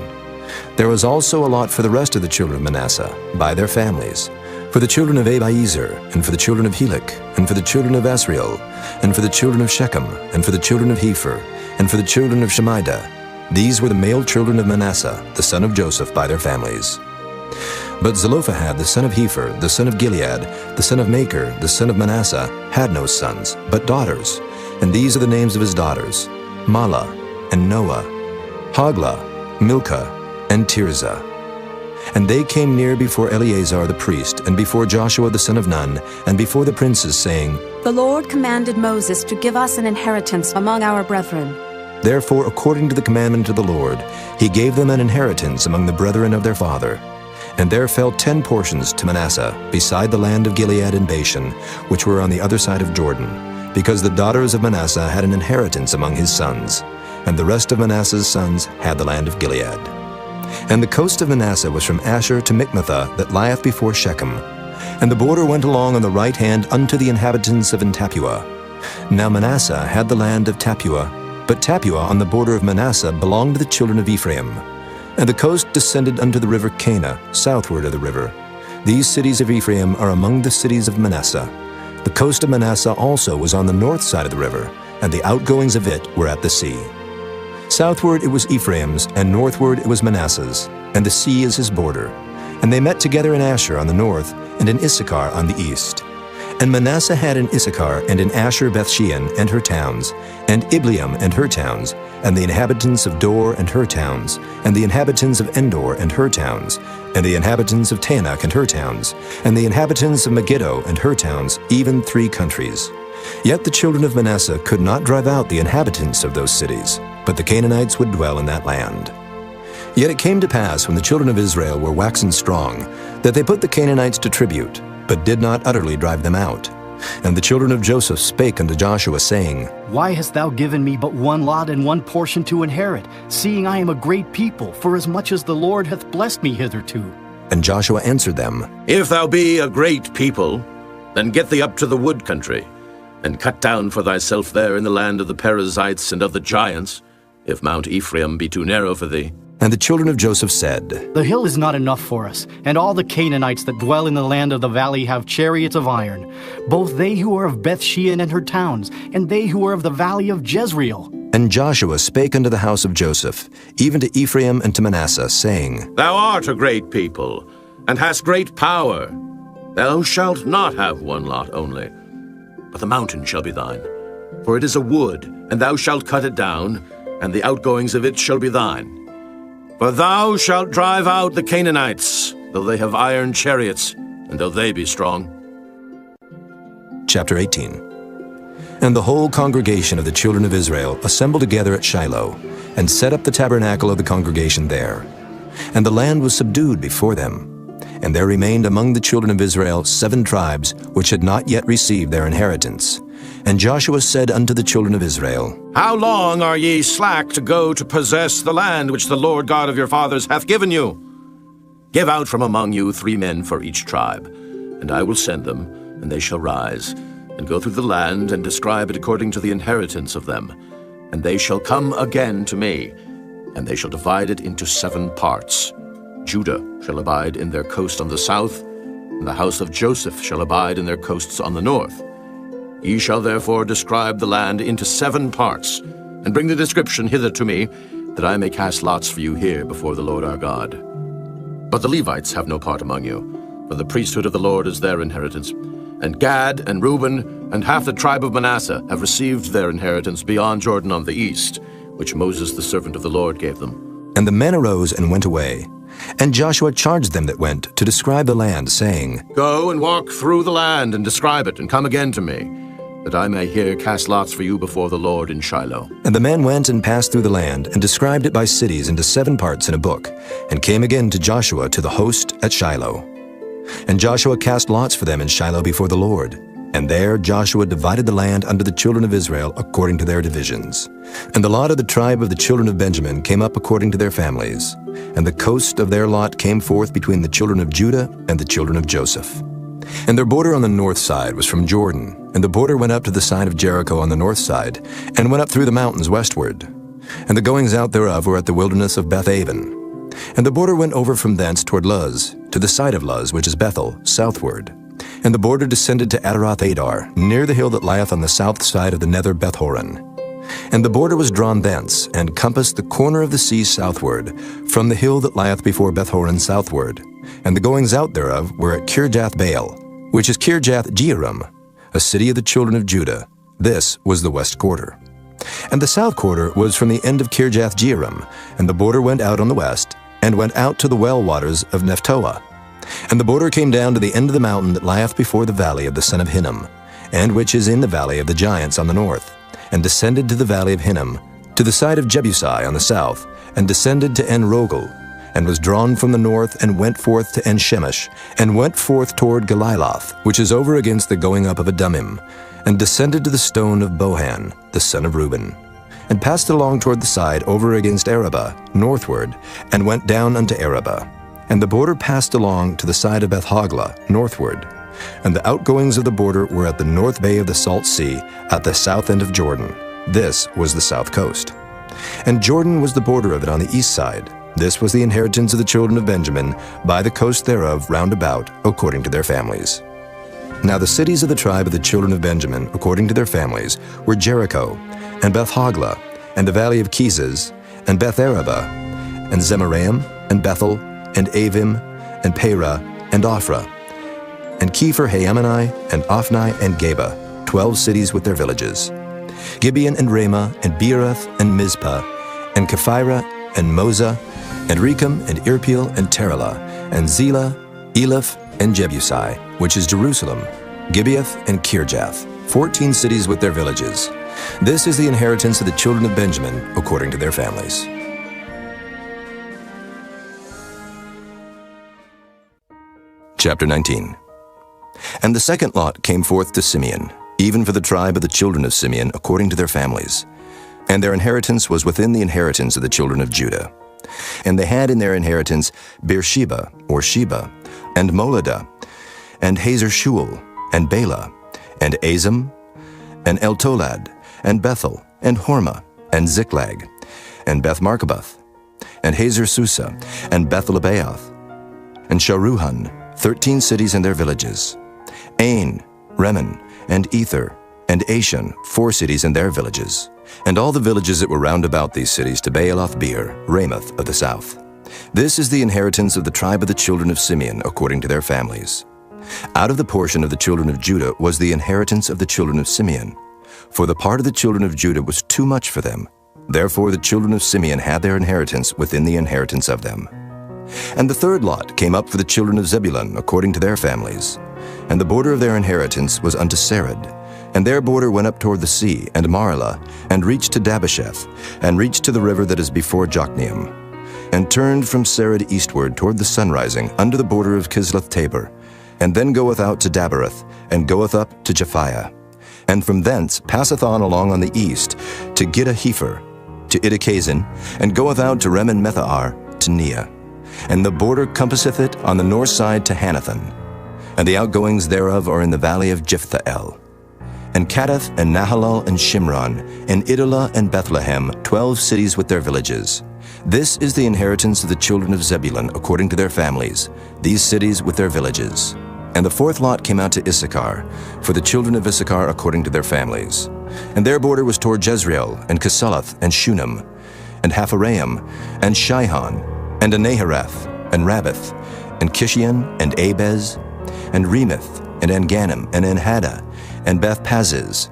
There was also a lot for the rest of the children of Manasseh, by their families, for the children of Abiezer, and for the children of Helek, and for the children of Asriel, and for the children of Shechem, and for the children of Hepher, and for the children of Shemida. These were the male children of Manasseh, the son of Joseph, by their families. But Zelophehad, the son of Hepher, the son of Gilead, the son of Machir, the son of Manasseh, had no sons, but daughters. And these are the names of his daughters: Mahlah, and Noah, Hoglah, Milcah, and Tirzah. And they came near before Eleazar the priest, and before Joshua the son of Nun, and before the princes, saying, The Lord commanded Moses to give us an inheritance among our brethren. Therefore, according to the commandment of the Lord, he gave them an inheritance among the brethren of their father. And there fell 10 portions to Manasseh, beside the land of Gilead and Bashan, which were on the other side of Jordan, because the daughters of Manasseh had an inheritance among his sons, and the rest of Manasseh's sons had the land of Gilead. And the coast of Manasseh was from Asher to Michmethah, that lieth before Shechem. And the border went along on the right hand unto the inhabitants of Tappuah. Now Manasseh had the land of Tappuah, but Tappuah on the border of Manasseh belonged to the children of Ephraim. And the coast descended unto the river Cana, southward of the river. These cities of Ephraim are among the cities of Manasseh. The coast of Manasseh also was on the north side of the river, and the outgoings of it were at the sea. Southward it was Ephraim's, and northward it was Manasseh's, and the sea is his border. And they met together in Asher on the north, and in Issachar on the east. And Manasseh had in Issachar and in Asher Bethshean and her towns, and Ibleam and her towns, and the inhabitants of Dor and her towns, and the inhabitants of Endor and her towns, and the inhabitants of Taanach and her towns, and the inhabitants of Megiddo and her towns, even 3 countries. Yet the children of Manasseh could not drive out the inhabitants of those cities, but the Canaanites would dwell in that land. Yet it came to pass, when the children of Israel were waxen strong, that they put the Canaanites to tribute, but did not utterly drive them out. And the children of Joseph spake unto Joshua, saying, Why hast thou given me but one lot and one portion to inherit, seeing I am a great people, for as much as the Lord hath blessed me hitherto? And Joshua answered them, If thou be a great people, then get thee up to the wood country, and cut down for thyself there in the land of the Perizzites and of the giants, if Mount Ephraim be too narrow for thee. And the children of Joseph said, The hill is not enough for us, and all the Canaanites that dwell in the land of the valley have chariots of iron, both they who are of Bethshean and her towns, and they who are of the valley of Jezreel. And Joshua spake unto the house of Joseph, even to Ephraim and to Manasseh, saying, Thou art a great people, and hast great power. Thou shalt not have one lot only, but the mountain shall be thine. For it is a wood, and thou shalt cut it down, and the outgoings of it shall be thine. For thou shalt drive out the Canaanites, though they have iron chariots, and though they be strong. Chapter 18. And the whole congregation of the children of Israel assembled together at Shiloh, and set up the tabernacle of the congregation there. And the land was subdued before them. And there remained among the children of Israel 7 tribes, which had not yet received their inheritance. And Joshua said unto the children of Israel, How long are ye slack to go to possess the land which the Lord God of your fathers hath given you? Give out from among you 3 men for each tribe, and I will send them, and they shall rise, and go through the land, and describe it according to the inheritance of them. And they shall come again to me, and they shall divide it into 7 parts. Judah shall abide in their coast on the south, and the house of Joseph shall abide in their coasts on the north. Ye shall therefore describe the land into 7 parts, and bring the description hither to me, that I may cast lots for you here before the Lord our God. But the Levites have no part among you, for the priesthood of the Lord is their inheritance. And Gad and Reuben and half the tribe of Manasseh have received their inheritance beyond Jordan on the east, which Moses the servant of the Lord gave them. And the men arose and went away, And Joshua charged them that went to describe the land, saying, Go and walk through the land and describe it, and come again to me, that I may here cast lots for you before the Lord in Shiloh. And the men went and passed through the land, and described it by cities into 7 parts in a book, and came again to Joshua to the host at Shiloh. And Joshua cast lots for them in Shiloh before the Lord. And there Joshua divided the land unto the children of Israel according to their divisions. And the lot of the tribe of the children of Benjamin came up according to their families. And the coast of their lot came forth between the children of Judah and the children of Joseph. And their border on the north side was from Jordan, and the border went up to the side of Jericho on the north side, and went up through the mountains westward. And the goings out thereof were at the wilderness of Beth-aven. And the border went over from thence toward Luz, to the side of Luz, which is Bethel, southward. And the border descended to Adaroth-adar, near the hill that lieth on the south side of the nether Beth-horon. And the border was drawn thence, and compassed the corner of the sea southward, from the hill that lieth before Beth-horon southward. And the goings out thereof were at Kirjath-baal, which is Kirjath-jearim, a city of the children of Judah. This was the west quarter. And the south quarter was from the end of Kirjath-jearim, and the border went out on the west, and went out to the well waters of Nephtoah. And the border came down to the end of the mountain that lieth before the valley of the son of Hinnom, and which is in the valley of the giants on the north, and descended to the valley of Hinnom, to the side of Jebusai on the south, and descended to En-rogel, and was drawn from the north, and went forth to En-shemesh, and went forth toward Galiloth, which is over against the going up of Adumim, and descended to the stone of Bohan, the son of Reuben, and passed along toward the side over against Arabah, northward, and went down unto Arabah. And the border passed along to the side of Beth-hoglah, northward. And the outgoings of the border were at the north bay of the Salt Sea, at the south end of Jordan. This was the south coast. And Jordan was the border of it on the east side. This was the inheritance of the children of Benjamin, by the coast thereof round about, according to their families. Now the cities of the tribe of the children of Benjamin, according to their families, were Jericho, and Beth-hoglah, and the valley of Keziz, and Beth-arabah, and Zemaraim, and Bethel, and Avim, and Perah, and Ophrah, and Kepher-haamani, and Ophni, and Geba, 12 cities with their villages. Gibeon, and Ramah, and Beeroth, and Mizpah, and Kephirah, and Moza, and Rechem, and Irpeel, and Terelah, and Zelah, Eleph, and Jebusai, which is Jerusalem, Gibeath, and Kirjath, 14 cities with their villages. This is the inheritance of the children of Benjamin, according to their families. Chapter 19. And the second lot came forth to Simeon, even for the tribe of the children of Simeon, according to their families. And their inheritance was within the inheritance of the children of Judah. And they had in their inheritance Beersheba, or Sheba, and Moladah, and Hazer-shual, and Bela, and Azam, and Eltolad, and Bethel, and Hormah, and Ziklag, and Beth-marcaboth, and Hazer-susa, and Beth-lebaoth, and Sharuhan, 13 cities and their villages. Ain, Rimmon, and Ether, and Ashan, 4 cities and their villages. And all the villages that were round about these cities to Baalath-beer, Ramoth of the south. This is the inheritance of the tribe of the children of Simeon, according to their families. Out of the portion of the children of Judah was the inheritance of the children of Simeon. For the part of the children of Judah was too much for them. Therefore the children of Simeon had their inheritance within the inheritance of them. And the third lot came up for the children of Zebulun, according to their families. And the border of their inheritance was unto Sarid. And their border went up toward the sea, and Marlah, and reached to Dabasheth, and reached to the river that is before Jokneam, and turned from Sarid eastward toward the sunrising, under the border of Kisloth-tabor, and then goeth out to Dabereth, and goeth up to Japhiah, and from thence passeth on along on the east to Gittah-hefer, to Idikazin, and goeth out to Remon-methahar, to Neah. And the border compasseth it on the north side to Hanathan, and the outgoings thereof are in the valley of Jiphthahel. And Cadath, and Nahalal, and Shimron, and Idolah, and Bethlehem, 12 cities with their villages. This is the inheritance of the children of Zebulun, according to their families, these cities with their villages. And the fourth lot came out to Issachar, for the children of Issachar according to their families. And their border was toward Jezreel, and Kesuloth, and Shunem, and Hapharaim, and Shihon, and Anaharath, and Rabbath, and Kishion, and Abez, and Remeth, and Engannim, and Enhaddah, and Beth-paziz.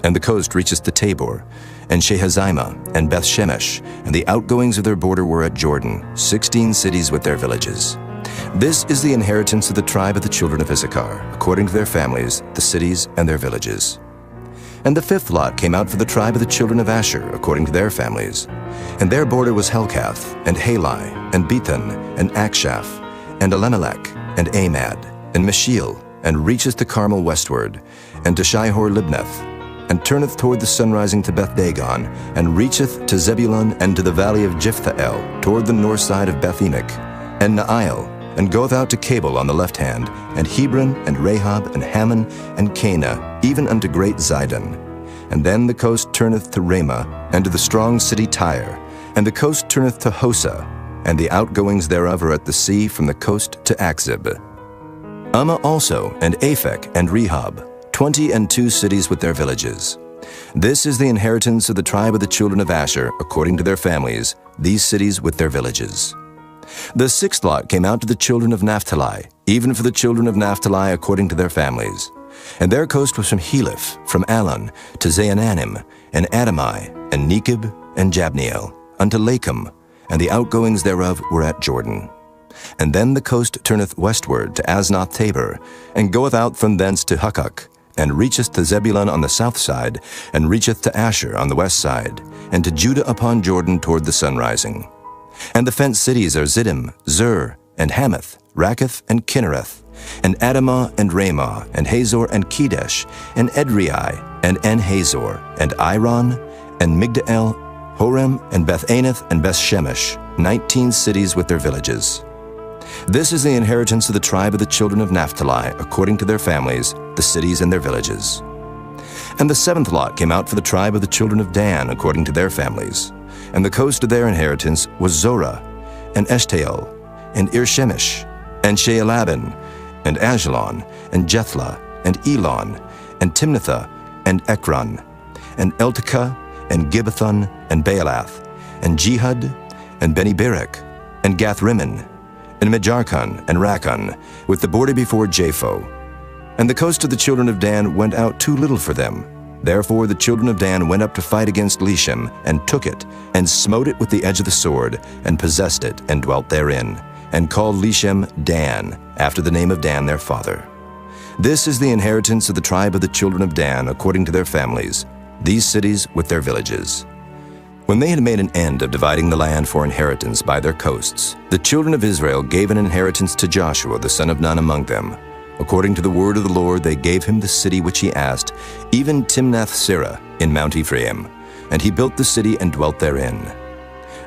And the coast reaches to Tabor, and Shehazimah, and Bethshemesh, and the outgoings of their border were at Jordan, 16 cities with their villages. This is the inheritance of the tribe of the children of Issachar, according to their families, the cities and their villages. And the fifth lot came out for the tribe of the children of Asher, according to their families. And their border was Helkath, and Halai, and Bethan, and Akshaph, and Elimelech, and Amad, and Meshiel, and reacheth to Carmel westward, and to Shihor-Libnath, and turneth toward the sunrising to Beth-Dagon, and reacheth to Zebulun and to the valley of Jephthahel, toward the north side of Beth-Emek, and Naail, and goeth out to Cabul on the left hand, and Hebron, and Rahab, and Hammon, and Cana, even unto great Zidon. And then the coast turneth to Ramah, and to the strong city Tyre, and the coast turneth to Hosa, and the outgoings thereof are at the sea from the coast to Akzib. Ummah also, and Aphek, and Rehob, 22 cities with their villages. This is the inheritance of the tribe of the children of Asher, according to their families, these cities with their villages. The sixth lot came out to the children of Naphtali, even for the children of Naphtali according to their families. And their coast was from Heleph, from Alon, to Zaananim, and Adamai, and Nekeb, and Jabneel, unto Lakum, and the outgoings thereof were at Jordan. And then the coast turneth westward to Aznoth Tabor, and goeth out from thence to Hukkok, and reacheth to Zebulun on the south side, and reacheth to Asher on the west side, and to Judah upon Jordan toward the sunrising. And the fenced cities are Ziddim, Zur, and Hamath, Rakkath, and Kinnereth, and Adamah, and Ramah, and Hazor, and Kedesh, and Edrei, and En-Hazor, and Iron, and Migdal, Horem, and Beth-Anath, and Beth-Shemesh, 19 cities with their villages. This is the inheritance of the tribe of the children of Naphtali, according to their families, the cities and their villages. And the seventh lot came out for the tribe of the children of Dan, according to their families. And the coast of their inheritance was Zorah, and Eshtaol, and Irshemish, and Shealabin, and Ajalon, and Jethlah, and Elon, and Timnathah, and Ekron, and Eltekeh, and Gibbethon, and Baalath, and Jehud, and Beni-Berak, and Gath-Rimmon, and Mejarkon, and Rakkon, with the border before Japho. And the coast of the children of Dan went out too little for them. Therefore the children of Dan went up to fight against Leshem, and took it, and smote it with the edge of the sword, and possessed it, and dwelt therein, and called Leshem Dan, after the name of Dan their father. This is the inheritance of the tribe of the children of Dan, according to their families, these cities with their villages. When they had made an end of dividing the land for inheritance by their coasts, the children of Israel gave an inheritance to Joshua the son of Nun among them. According to the word of the Lord, they gave him the city which he asked, even Timnath-Serah in Mount Ephraim, and he built the city and dwelt therein.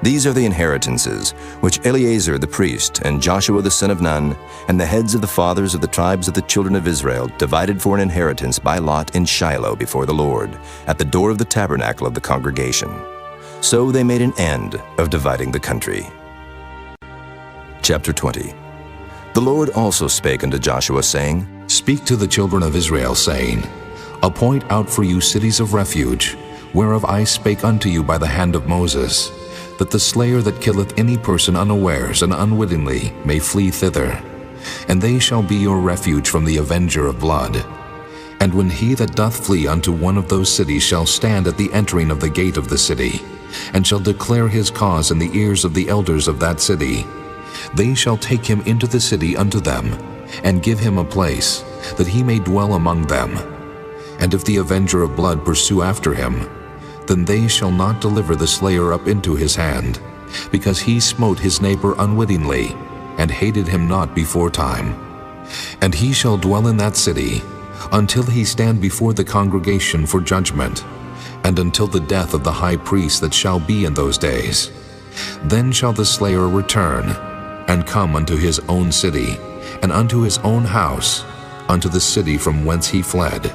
These are the inheritances which Eleazar the priest, and Joshua the son of Nun, and the heads of the fathers of the tribes of the children of Israel divided for an inheritance by lot in Shiloh before the Lord, at the door of the tabernacle of the congregation. So they made an end of dividing the country. Chapter 20. The Lord also spake unto Joshua, saying, Speak to the children of Israel, saying, Appoint out for you cities of refuge, whereof I spake unto you by the hand of Moses, that the slayer that killeth any person unawares and unwittingly may flee thither. And they shall be your refuge from the avenger of blood. And when he that doth flee unto one of those cities shall stand at the entering of the gate of the city, and shall declare his cause in the ears of the elders of that city, they shall take him into the city unto them, and give him a place, that he may dwell among them. And if the avenger of blood pursue after him, then they shall not deliver the slayer up into his hand, because he smote his neighbor unwittingly, and hated him not before time. And he shall dwell in that city, until he stand before the congregation for judgment, and until the death of the high priest that shall be in those days. Then shall the slayer return, and come unto his own city, and unto his own house, unto the city from whence he fled.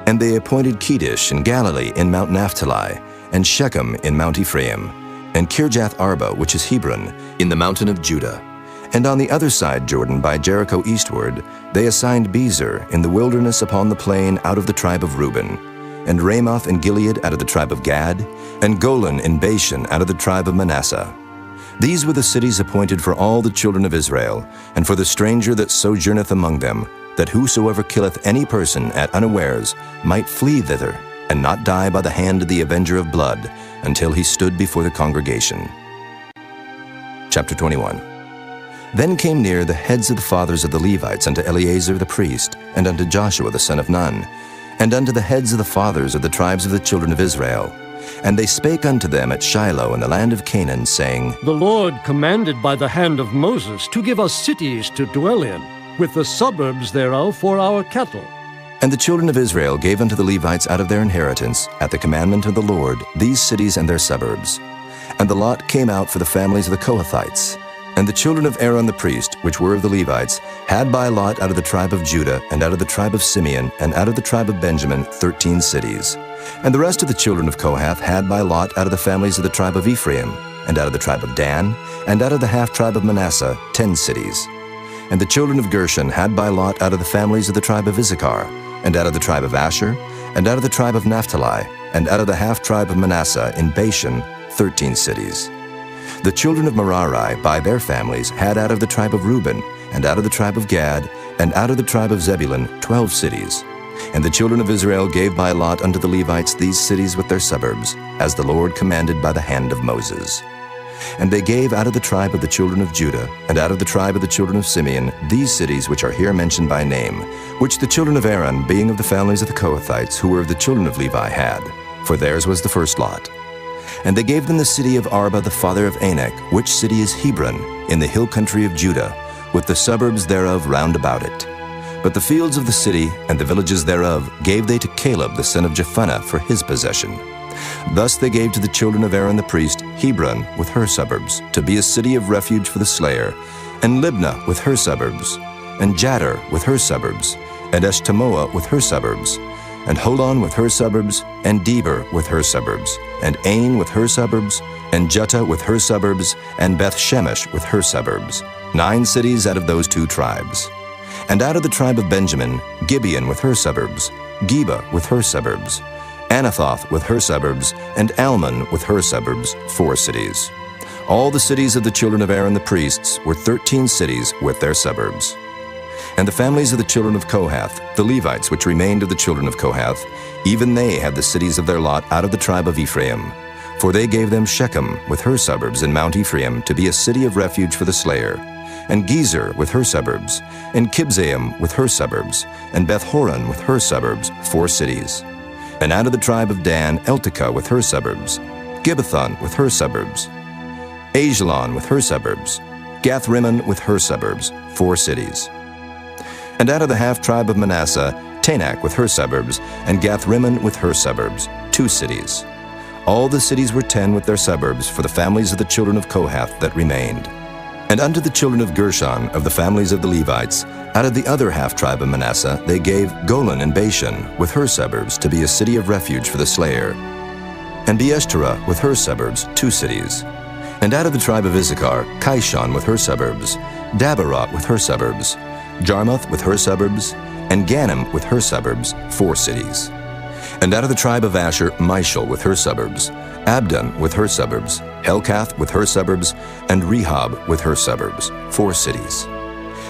And they appointed Kedesh in Galilee in Mount Naphtali, and Shechem in Mount Ephraim, and Kirjath Arba, which is Hebron, in the mountain of Judah. And on the other side Jordan by Jericho eastward, they assigned Bezer in the wilderness upon the plain out of the tribe of Reuben, and Ramoth in Gilead out of the tribe of Gad, and Golan in Bashan out of the tribe of Manasseh. These were the cities appointed for all the children of Israel, and for the stranger that sojourneth among them, that whosoever killeth any person at unawares might flee thither, and not die by the hand of the avenger of blood, until he stood before the congregation. Chapter 21. Then came near the heads of the fathers of the Levites unto Eleazar the priest, and unto Joshua the son of Nun, and unto the heads of the fathers of the tribes of the children of Israel. And they spake unto them at Shiloh in the land of Canaan, saying, The Lord commanded by the hand of Moses to give us cities to dwell in, with the suburbs thereof for our cattle. And the children of Israel gave unto the Levites out of their inheritance, at the commandment of the Lord, these cities and their suburbs. And the lot came out for the families of the Kohathites. And the children of Aaron the priest, which were of the Levites, had by lot out of the tribe of Judah, and out of the tribe of Simeon, and out of the tribe of Benjamin, 13 cities. And the rest of the children of Kohath had by lot out of the families of the tribe of Ephraim, and out of the tribe of Dan, and out of the half-tribe of Manasseh, 10 cities. And the children of Gershon had by lot out of the families of the tribe of Issachar, and out of the tribe of Asher, and out of the tribe of Naphtali, and out of the half-tribe of Manasseh in Bashan, 13 cities. The children of Merari by their families had out of the tribe of Reuben, and out of the tribe of Gad, and out of the tribe of Zebulun, 12 cities. And the children of Israel gave by lot unto the Levites these cities with their suburbs, as the Lord commanded by the hand of Moses. And they gave out of the tribe of the children of Judah, and out of the tribe of the children of Simeon, these cities which are here mentioned by name, which the children of Aaron, being of the families of the Kohathites, who were of the children of Levi, had, for theirs was the first lot. And they gave them the city of Arba the father of Anak, which city is Hebron, in the hill country of Judah, with the suburbs thereof round about it. But the fields of the city and the villages thereof gave they to Caleb the son of Jephunneh for his possession. Thus they gave to the children of Aaron the priest Hebron with her suburbs, to be a city of refuge for the slayer, and Libnah with her suburbs, and Jattir with her suburbs, and Eshtemoa with her suburbs, and Holon with her suburbs, and Debir with her suburbs, and Ain with her suburbs, and Juttah with her suburbs, and Beth-Shemesh with her suburbs, 9 cities out of those 2 tribes. And out of the tribe of Benjamin, Gibeon with her suburbs, Geba with her suburbs, Anathoth with her suburbs, and Almon with her suburbs, 4 cities. All the cities of the children of Aaron the priests were 13 cities with their suburbs. And the families of the children of Kohath, the Levites which remained of the children of Kohath, even they had the cities of their lot out of the tribe of Ephraim. For they gave them Shechem with her suburbs in Mount Ephraim to be a city of refuge for the slayer, and Gezer with her suburbs, and Kibzaim with her suburbs, and Beth-horon with her suburbs, 4 cities. And out of the tribe of Dan, Eltekeh with her suburbs, Gibbethon with her suburbs, Ajalon with her suburbs, Gath-rimmon with her suburbs, 4 cities. And out of the half-tribe of Manasseh, Tanakh with her suburbs, and Gath-rimmon with her suburbs, 2 cities. All the cities were 10 with their suburbs for the families of the children of Kohath that remained. And unto the children of Gershon, of the families of the Levites, out of the other half-tribe of Manasseh, they gave Golan and Bashan with her suburbs to be a city of refuge for the slayer, and Beeshterah with her suburbs, 2 cities. And out of the tribe of Issachar, Kishon with her suburbs, Dabarot with her suburbs, Jarmuth with her suburbs, and Ganim with her suburbs, 4 cities. And out of the tribe of Asher, Mishal with her suburbs, Abdon with her suburbs, Helkath with her suburbs, and Rehob with her suburbs, 4 cities.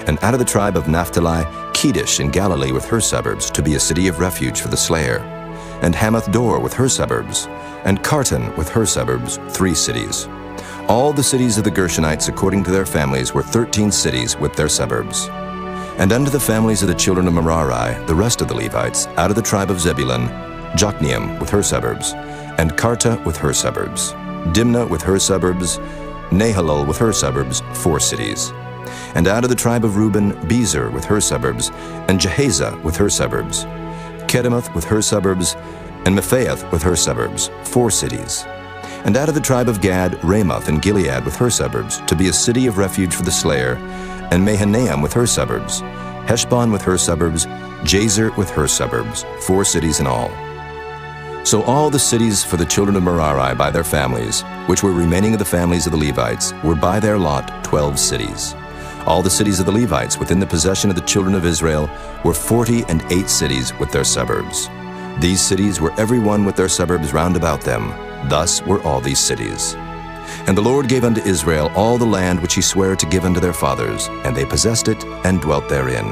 And out of the tribe of Naphtali, Kedesh in Galilee with her suburbs, to be a city of refuge for the slayer, and Hamath-dor with her suburbs, and Kartan with her suburbs, 3 cities. All the cities of the Gershonites according to their families were 13 cities with their suburbs. And unto the families of the children of Merari, the rest of the Levites, out of the tribe of Zebulun, Jokneam with her suburbs, and Karta with her suburbs, Dimnah with her suburbs, Nahalal with her suburbs, 4 cities. And out of the tribe of Reuben, Bezer with her suburbs, and Jehaza with her suburbs, Kedemoth with her suburbs, and Mephaath with her suburbs, 4 cities. And out of the tribe of Gad, Ramoth and Gilead with her suburbs, to be a city of refuge for the slayer, and Mahanaim with her suburbs, Heshbon with her suburbs, Jazer with her suburbs, 4 cities in all. So all the cities for the children of Merari by their families, which were remaining of the families of the Levites, were by their lot 12 cities. All the cities of the Levites within the possession of the children of Israel were 48 cities with their suburbs. These cities were every one with their suburbs round about them. Thus were all these cities. And the Lord gave unto Israel all the land which he sware to give unto their fathers, and they possessed it and dwelt therein.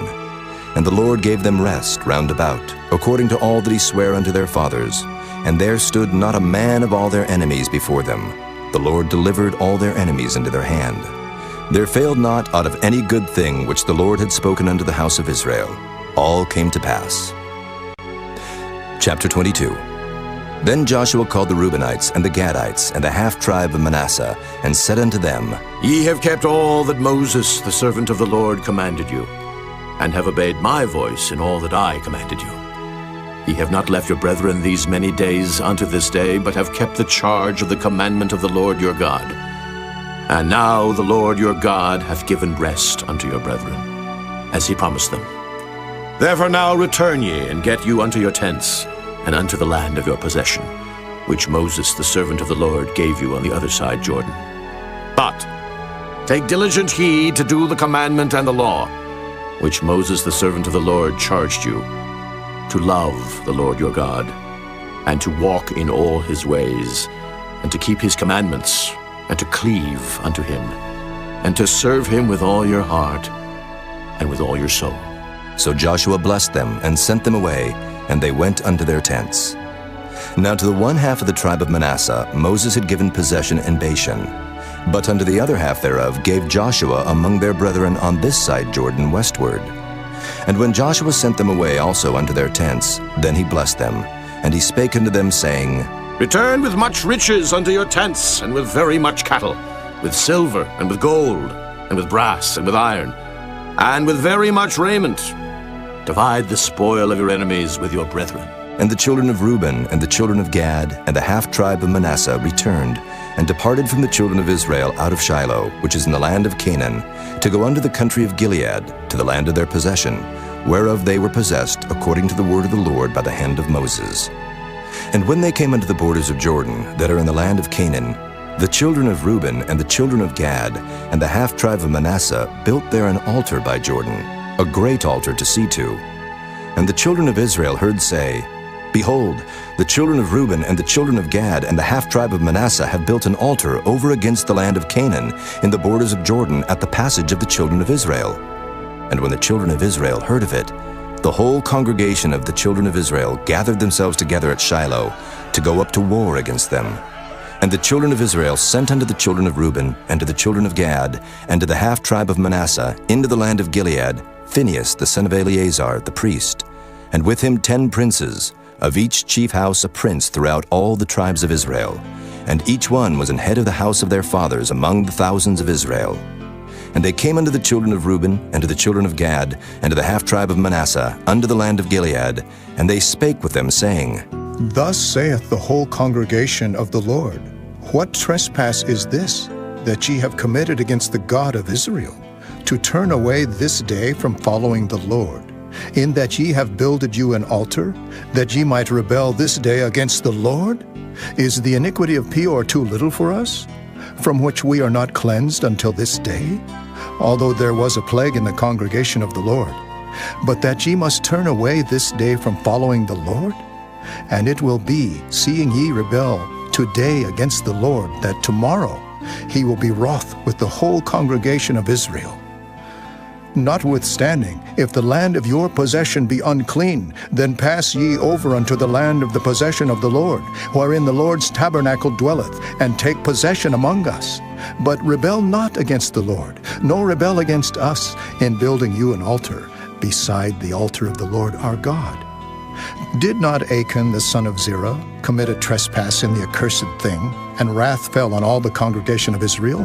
And the Lord gave them rest round about, according to all that he sware unto their fathers, and there stood not a man of all their enemies before them. The Lord delivered all their enemies into their hand. There failed not out of any good thing which the Lord had spoken unto the house of Israel. All came to pass. Chapter 22. Then Joshua called the Reubenites and the Gadites and the half-tribe of Manasseh, and said unto them, Ye have kept all that Moses, the servant of the Lord, commanded you, and have obeyed my voice in all that I commanded you. Ye have not left your brethren these many days unto this day, but have kept the charge of the commandment of the Lord your God. And now the Lord your God hath given rest unto your brethren, as he promised them. Therefore now return ye, and get you unto your tents, and unto the land of your possession, which Moses the servant of the Lord gave you on the other side Jordan. But take diligent heed to do the commandment and the law, which Moses the servant of the Lord charged you, to love the Lord your God, and to walk in all his ways, and to keep his commandments, and to cleave unto him, and to serve him with all your heart and with all your soul. So Joshua blessed them and sent them away, and they went unto their tents. Now to the one half of the tribe of Manasseh Moses had given possession in Bashan, but unto the other half thereof gave Joshua among their brethren on this side Jordan westward. And when Joshua sent them away also unto their tents, then he blessed them, and he spake unto them, saying, Return with much riches unto your tents, and with very much cattle, with silver, and with gold, and with brass, and with iron, and with very much raiment. Divide the spoil of your enemies with your brethren. And the children of Reuben and the children of Gad and the half-tribe of Manasseh returned, and departed from the children of Israel out of Shiloh, which is in the land of Canaan, to go unto the country of Gilead, to the land of their possession, whereof they were possessed, according to the word of the Lord by the hand of Moses. And when they came unto the borders of Jordan, that are in the land of Canaan, the children of Reuben and the children of Gad and the half-tribe of Manasseh built there an altar by Jordan, a great altar to see to. And the children of Israel heard say, Behold, the children of Reuben and the children of Gad and the half-tribe of Manasseh have built an altar over against the land of Canaan, in the borders of Jordan, at the passage of the children of Israel. And when the children of Israel heard of it, the whole congregation of the children of Israel gathered themselves together at Shiloh to go up to war against them. And the children of Israel sent unto the children of Reuben and to the children of Gad and to the half-tribe of Manasseh into the land of Gilead Phinehas the son of Eleazar the priest, and with him 10 princes, of each chief house a prince throughout all the tribes of Israel, and each one was an head of the house of their fathers among the thousands of Israel. And they came unto the children of Reuben, and to the children of Gad, and to the half-tribe of Manasseh, unto the land of Gilead, and they spake with them, saying, Thus saith the whole congregation of the Lord, What trespass is this, that ye have committed against the God of Israel, to turn away this day from following the Lord, in that ye have builded you an altar, that ye might rebel this day against the Lord? Is the iniquity of Peor too little for us, from which we are not cleansed until this day? Although there was a plague in the congregation of the Lord. But that ye must turn away this day from following the Lord? And it will be, seeing ye rebel today against the Lord, that tomorrow he will be wroth with the whole congregation of Israel. Notwithstanding, if the land of your possession be unclean, then pass ye over unto the land of the possession of the Lord, wherein the Lord's tabernacle dwelleth, and take possession among us. But rebel not against the Lord, nor rebel against us, in building you an altar, beside the altar of the Lord our God. Did not Achan the son of Zerah commit a trespass in the accursed thing, and wrath fell on all the congregation of Israel?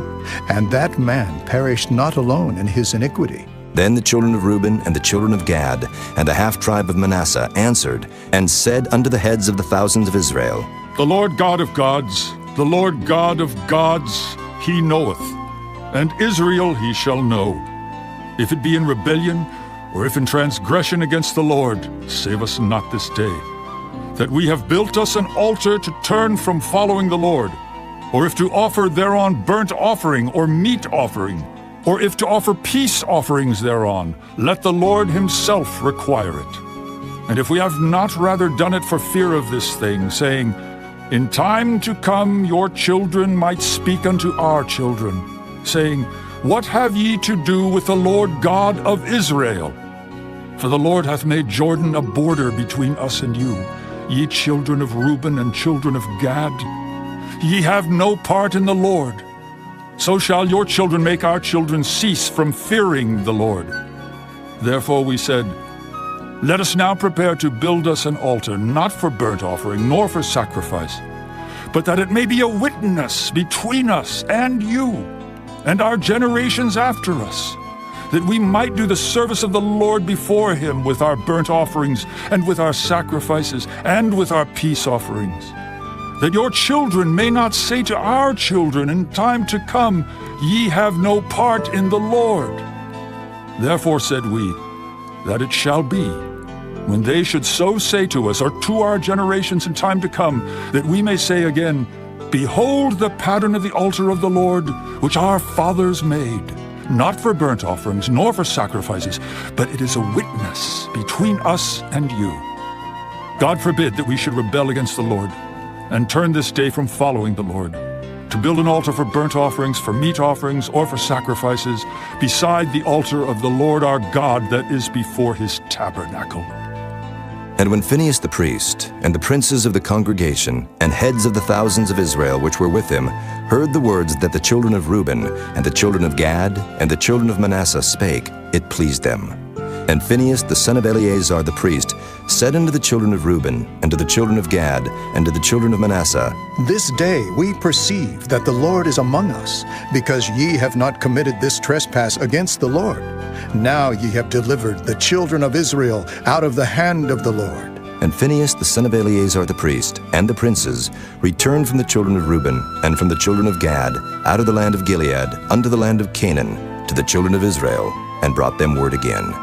And that man perished not alone in his iniquity. Then the children of Reuben and the children of Gad and the half-tribe of Manasseh answered, and said unto the heads of the thousands of Israel, The Lord God of gods, the Lord God of gods, he knoweth, and Israel he shall know. If it be in rebellion, or if in transgression against the Lord, save us not this day, that we have built us an altar to turn from following the Lord, or if to offer thereon burnt offering or meat offering, or if to offer peace offerings thereon, let the Lord himself require it. And if we have not rather done it for fear of this thing, saying, In time to come your children might speak unto our children, saying, What have ye to do with the Lord God of Israel? For the Lord hath made Jordan a border between us and you, ye children of Reuben and children of Gad? Ye have no part in the Lord. So shall your children make our children cease from fearing the Lord. Therefore we said, let us now prepare to build us an altar, not for burnt offering, nor for sacrifice, but that it may be a witness between us and you, and our generations after us, that we might do the service of the Lord before him with our burnt offerings, and with our sacrifices, and with our peace offerings. That your children may not say to our children in time to come, ye have no part in the Lord. Therefore said we, that it shall be, when they should so say to us, or to our generations in time to come, that we may say again, behold the pattern of the altar of the Lord, which our fathers made, not for burnt offerings, nor for sacrifices, but it is a witness between us and you. God forbid that we should rebel against the Lord, and turn this day from following the Lord, to build an altar for burnt offerings, for meat offerings, or for sacrifices, beside the altar of the Lord our God that is before his tabernacle. And when Phinehas the priest, and the princes of the congregation, and heads of the thousands of Israel which were with him, heard the words that the children of Reuben, and the children of Gad, and the children of Manasseh spake, it pleased them. And Phinehas the son of Eleazar the priest said unto the children of Reuben, and to the children of Gad, and to the children of Manasseh, This day we perceive that the Lord is among us, because ye have not committed this trespass against the Lord. Now ye have delivered the children of Israel out of the hand of the Lord. And Phinehas the son of Eleazar the priest, and the princes, returned from the children of Reuben, and from the children of Gad, out of the land of Gilead, unto the land of Canaan, to the children of Israel, and brought them word again.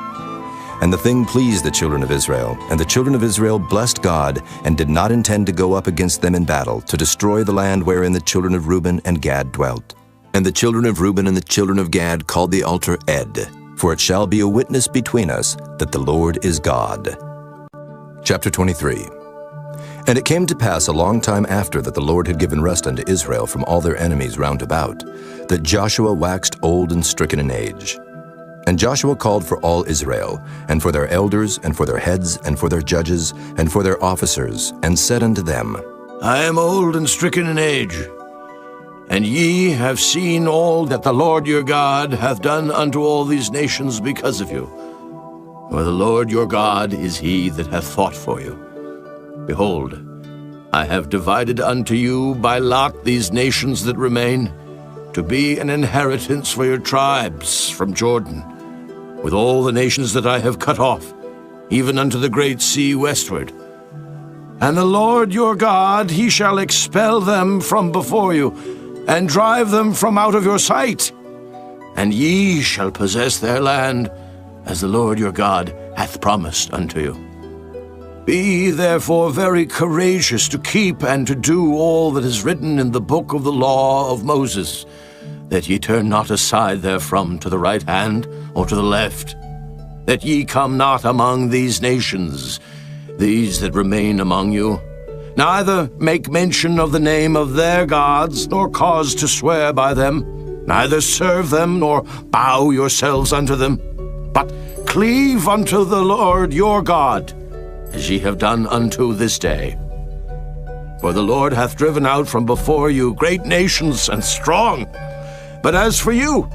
And the thing pleased the children of Israel, and the children of Israel blessed God, and did not intend to go up against them in battle, to destroy the land wherein the children of Reuben and Gad dwelt. And the children of Reuben and the children of Gad called the altar Ed, for it shall be a witness between us that the Lord is God. Chapter 23. And it came to pass a long time after that the Lord had given rest unto Israel from all their enemies round about, that Joshua waxed old and stricken in age. And Joshua called for all Israel, and for their elders, and for their heads, and for their judges, and for their officers, and said unto them, I am old and stricken in age, and ye have seen all that the Lord your God hath done unto all these nations because of you. For the Lord your God is he that hath fought for you. Behold, I have divided unto you by lot these nations that remain, to be an inheritance for your tribes from Jordan, with all the nations that I have cut off, even unto the great sea westward. And the Lord your God, he shall expel them from before you, and drive them from out of your sight. And ye shall possess their land, as the Lord your God hath promised unto you. Be therefore very courageous to keep and to do all that is written in the book of the law of Moses, that ye turn not aside therefrom to the right hand or to the left, that ye come not among these nations, these that remain among you, neither make mention of the name of their gods, nor cause to swear by them, neither serve them, nor bow yourselves unto them, but cleave unto the Lord your God, as ye have done unto this day. For the Lord hath driven out from before you great nations and strong, but as for you,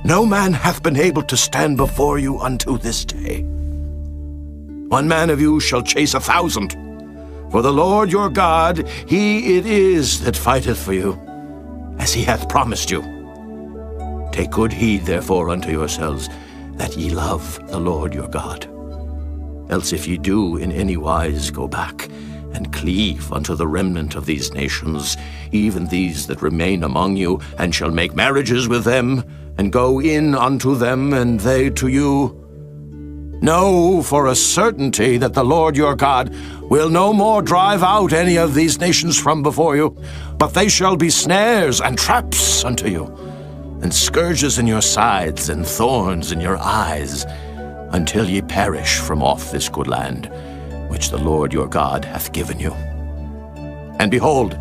no man hath been able to stand before you unto this day. One man of you shall chase 1,000, for the Lord your God, he it is that fighteth for you, as he hath promised you. Take good heed therefore unto yourselves, that ye love the Lord your God. Else if ye do in any wise go back, and cleave unto the remnant of these nations, even these that remain among you, and shall make marriages with them, and go in unto them, and they to you, know for a certainty that the Lord your God will no more drive out any of these nations from before you, but they shall be snares and traps unto you, and scourges in your sides, and thorns in your eyes, until ye perish from off this good land, which the Lord your God hath given you. And behold,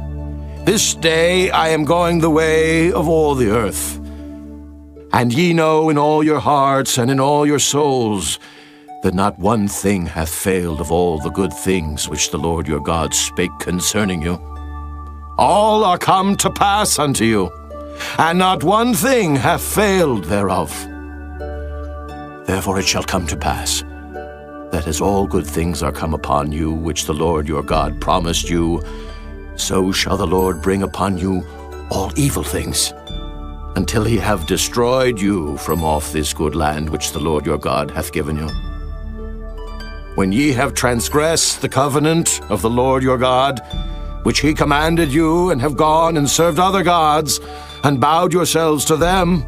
this day I am going the way of all the earth. And ye know in all your hearts and in all your souls that not one thing hath failed of all the good things which the Lord your God spake concerning you. All are come to pass unto you, and not one thing hath failed thereof. Therefore it shall come to pass, that as all good things are come upon you, which the Lord your God promised you, so shall the Lord bring upon you all evil things, until he have destroyed you from off this good land which the Lord your God hath given you. When ye have transgressed the covenant of the Lord your God, which he commanded you, and have gone and served other gods, and bowed yourselves to them,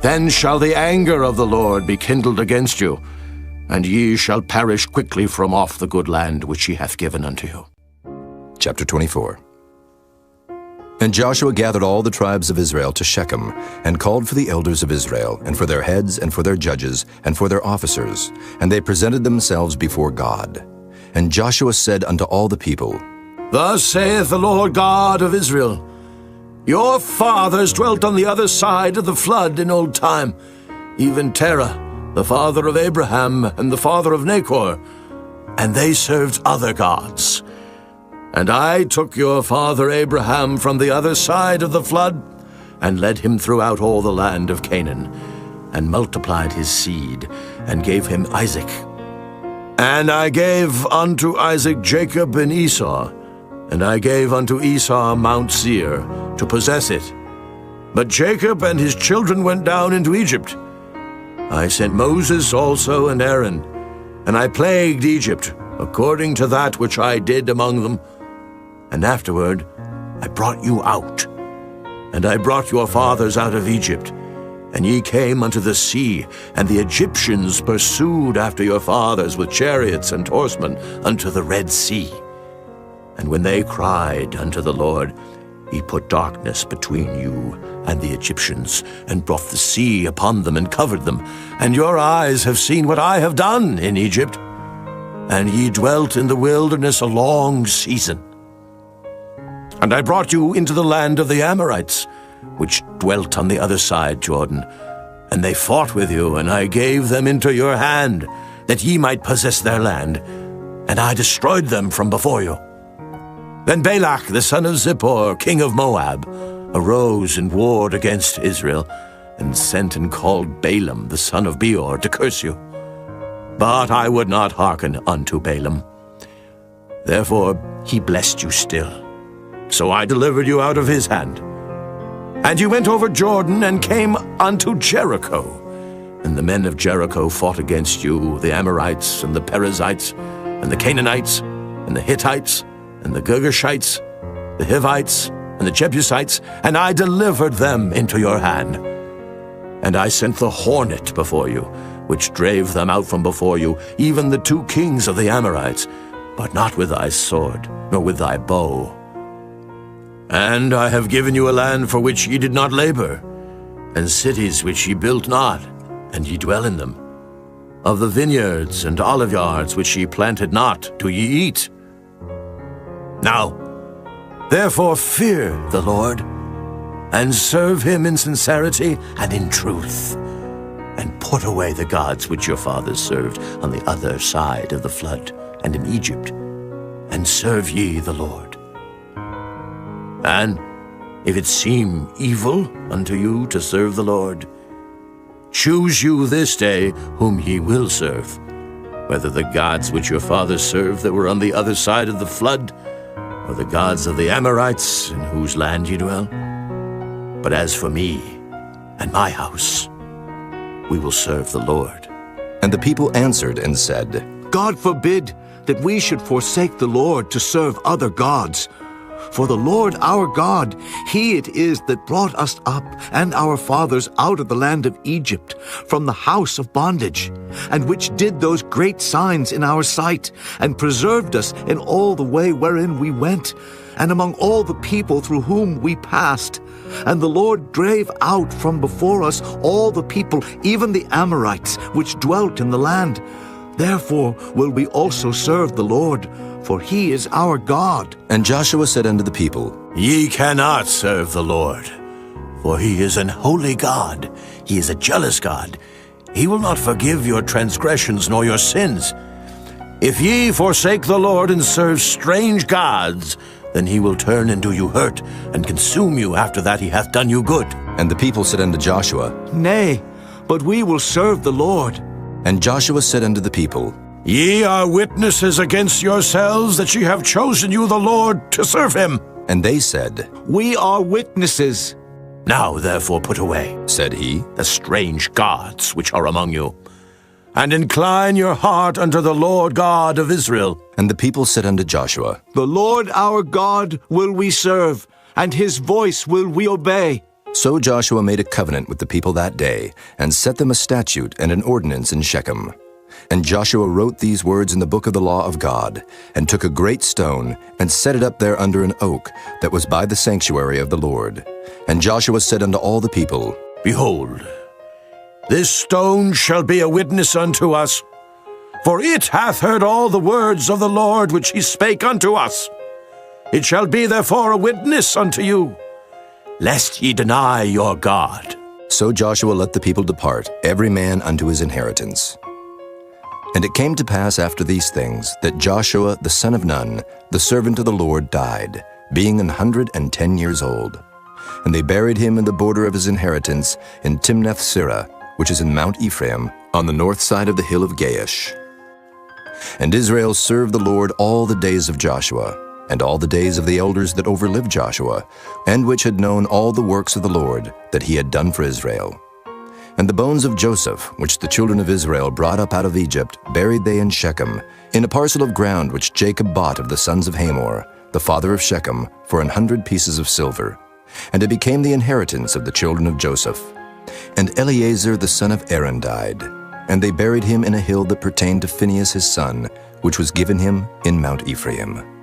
then shall the anger of the Lord be kindled against you, and ye shall perish quickly from off the good land which he hath given unto you. Chapter 24. And Joshua gathered all the tribes of Israel to Shechem, and called for the elders of Israel, and for their heads, and for their judges, and for their officers, and they presented themselves before God. And Joshua said unto all the people, Thus saith the Lord God of Israel, Your fathers dwelt on the other side of the flood in old time, even Terah, the father of Abraham, and the father of Nachor, and they served other gods. And I took your father Abraham from the other side of the flood, and led him throughout all the land of Canaan, and multiplied his seed, and gave him Isaac. And I gave unto Isaac Jacob and Esau, and I gave unto Esau Mount Seir, to possess it. But Jacob and his children went down into Egypt. I sent Moses also and Aaron, and I plagued Egypt, according to that which I did among them. And afterward I brought you out. And I brought your fathers out of Egypt, and ye came unto the sea, and the Egyptians pursued after your fathers with chariots and horsemen unto the Red Sea. And when they cried unto the Lord, he put darkness between you and the Egyptians, and brought the sea upon them and covered them. And your eyes have seen what I have done in Egypt. And ye dwelt in the wilderness a long season. And I brought you into the land of the Amorites, which dwelt on the other side Jordan. And they fought with you, and I gave them into your hand, that ye might possess their land. And I destroyed them from before you. Then Balak the son of Zippor, king of Moab, arose and warred against Israel, and sent and called Balaam the son of Beor to curse you. But I would not hearken unto Balaam. Therefore he blessed you still. So I delivered you out of his hand. And you went over Jordan and came unto Jericho. And the men of Jericho fought against you, the Amorites, and the Perizzites, and the Canaanites, and the Hittites, and the Girgashites, the Hivites, and the Jebusites, and I delivered them into your hand. And I sent the hornet before you, which drave them out from before you, even the 2 kings of the Amorites, but not with thy sword, nor with thy bow. And I have given you a land for which ye did not labor, and cities which ye built not, and ye dwell in them. Of the vineyards and oliveyards which ye planted not, do ye eat. Now, therefore fear the Lord, and serve him in sincerity and in truth, and put away the gods which your fathers served on the other side of the flood and in Egypt, and serve ye the Lord. And if it seem evil unto you to serve the Lord, choose you this day whom ye will serve, whether the gods which your fathers served that were on the other side of the flood, or the gods of the Amorites in whose land ye dwell. But as for me and my house, we will serve the Lord. And the people answered and said, God forbid that we should forsake the Lord to serve other gods. For the Lord our God, he it is that brought us up and our fathers out of the land of Egypt, from the house of bondage, and which did those great signs in our sight, and preserved us in all the way wherein we went, and among all the people through whom we passed. And the Lord drave out from before us all the people, even the Amorites, which dwelt in the land. Therefore will we also serve the Lord, for he is our God. And Joshua said unto the people, Ye cannot serve the Lord, for he is an holy God. He is a jealous God. he will not forgive your transgressions nor your sins. If ye forsake the Lord and serve strange gods, then he will turn and do you hurt, and consume you after that he hath done you good. And the people said unto Joshua, Nay, but we will serve the Lord. And Joshua said unto the people, Ye are witnesses against yourselves that ye have chosen you the Lord to serve him. And they said, We are witnesses. Now therefore put away, said he, the strange gods which are among you, and incline your heart unto the Lord God of Israel. And the people said unto Joshua, The Lord our God will we serve, and his voice will we obey. So Joshua made a covenant with the people that day, and set them a statute and an ordinance in Shechem. And Joshua wrote these words in the book of the law of God, and took a great stone, and set it up there under an oak that was by the sanctuary of the Lord. And Joshua said unto all the people, Behold, this stone shall be a witness unto us, for it hath heard all the words of the Lord which he spake unto us. It shall be therefore a witness unto you, lest ye deny your God. So Joshua let the people depart, every man unto his inheritance. And it came to pass after these things that Joshua the son of Nun, the servant of the Lord, died, being 110 years old. And they buried him in the border of his inheritance in Timnath-Serah, which is in Mount Ephraim, on the north side of the hill of Gaish. And Israel served the Lord all the days of Joshua, and all the days of the elders that overlived Joshua, and which had known all the works of the Lord that he had done for Israel. And the bones of Joseph, which the children of Israel brought up out of Egypt, buried they in Shechem, in a parcel of ground which Jacob bought of the sons of Hamor, the father of Shechem, for 100 pieces of silver. And it became the inheritance of the children of Joseph. And Eleazar the son of Aaron died, and they buried him in a hill that pertained to Phinehas his son, which was given him in Mount Ephraim.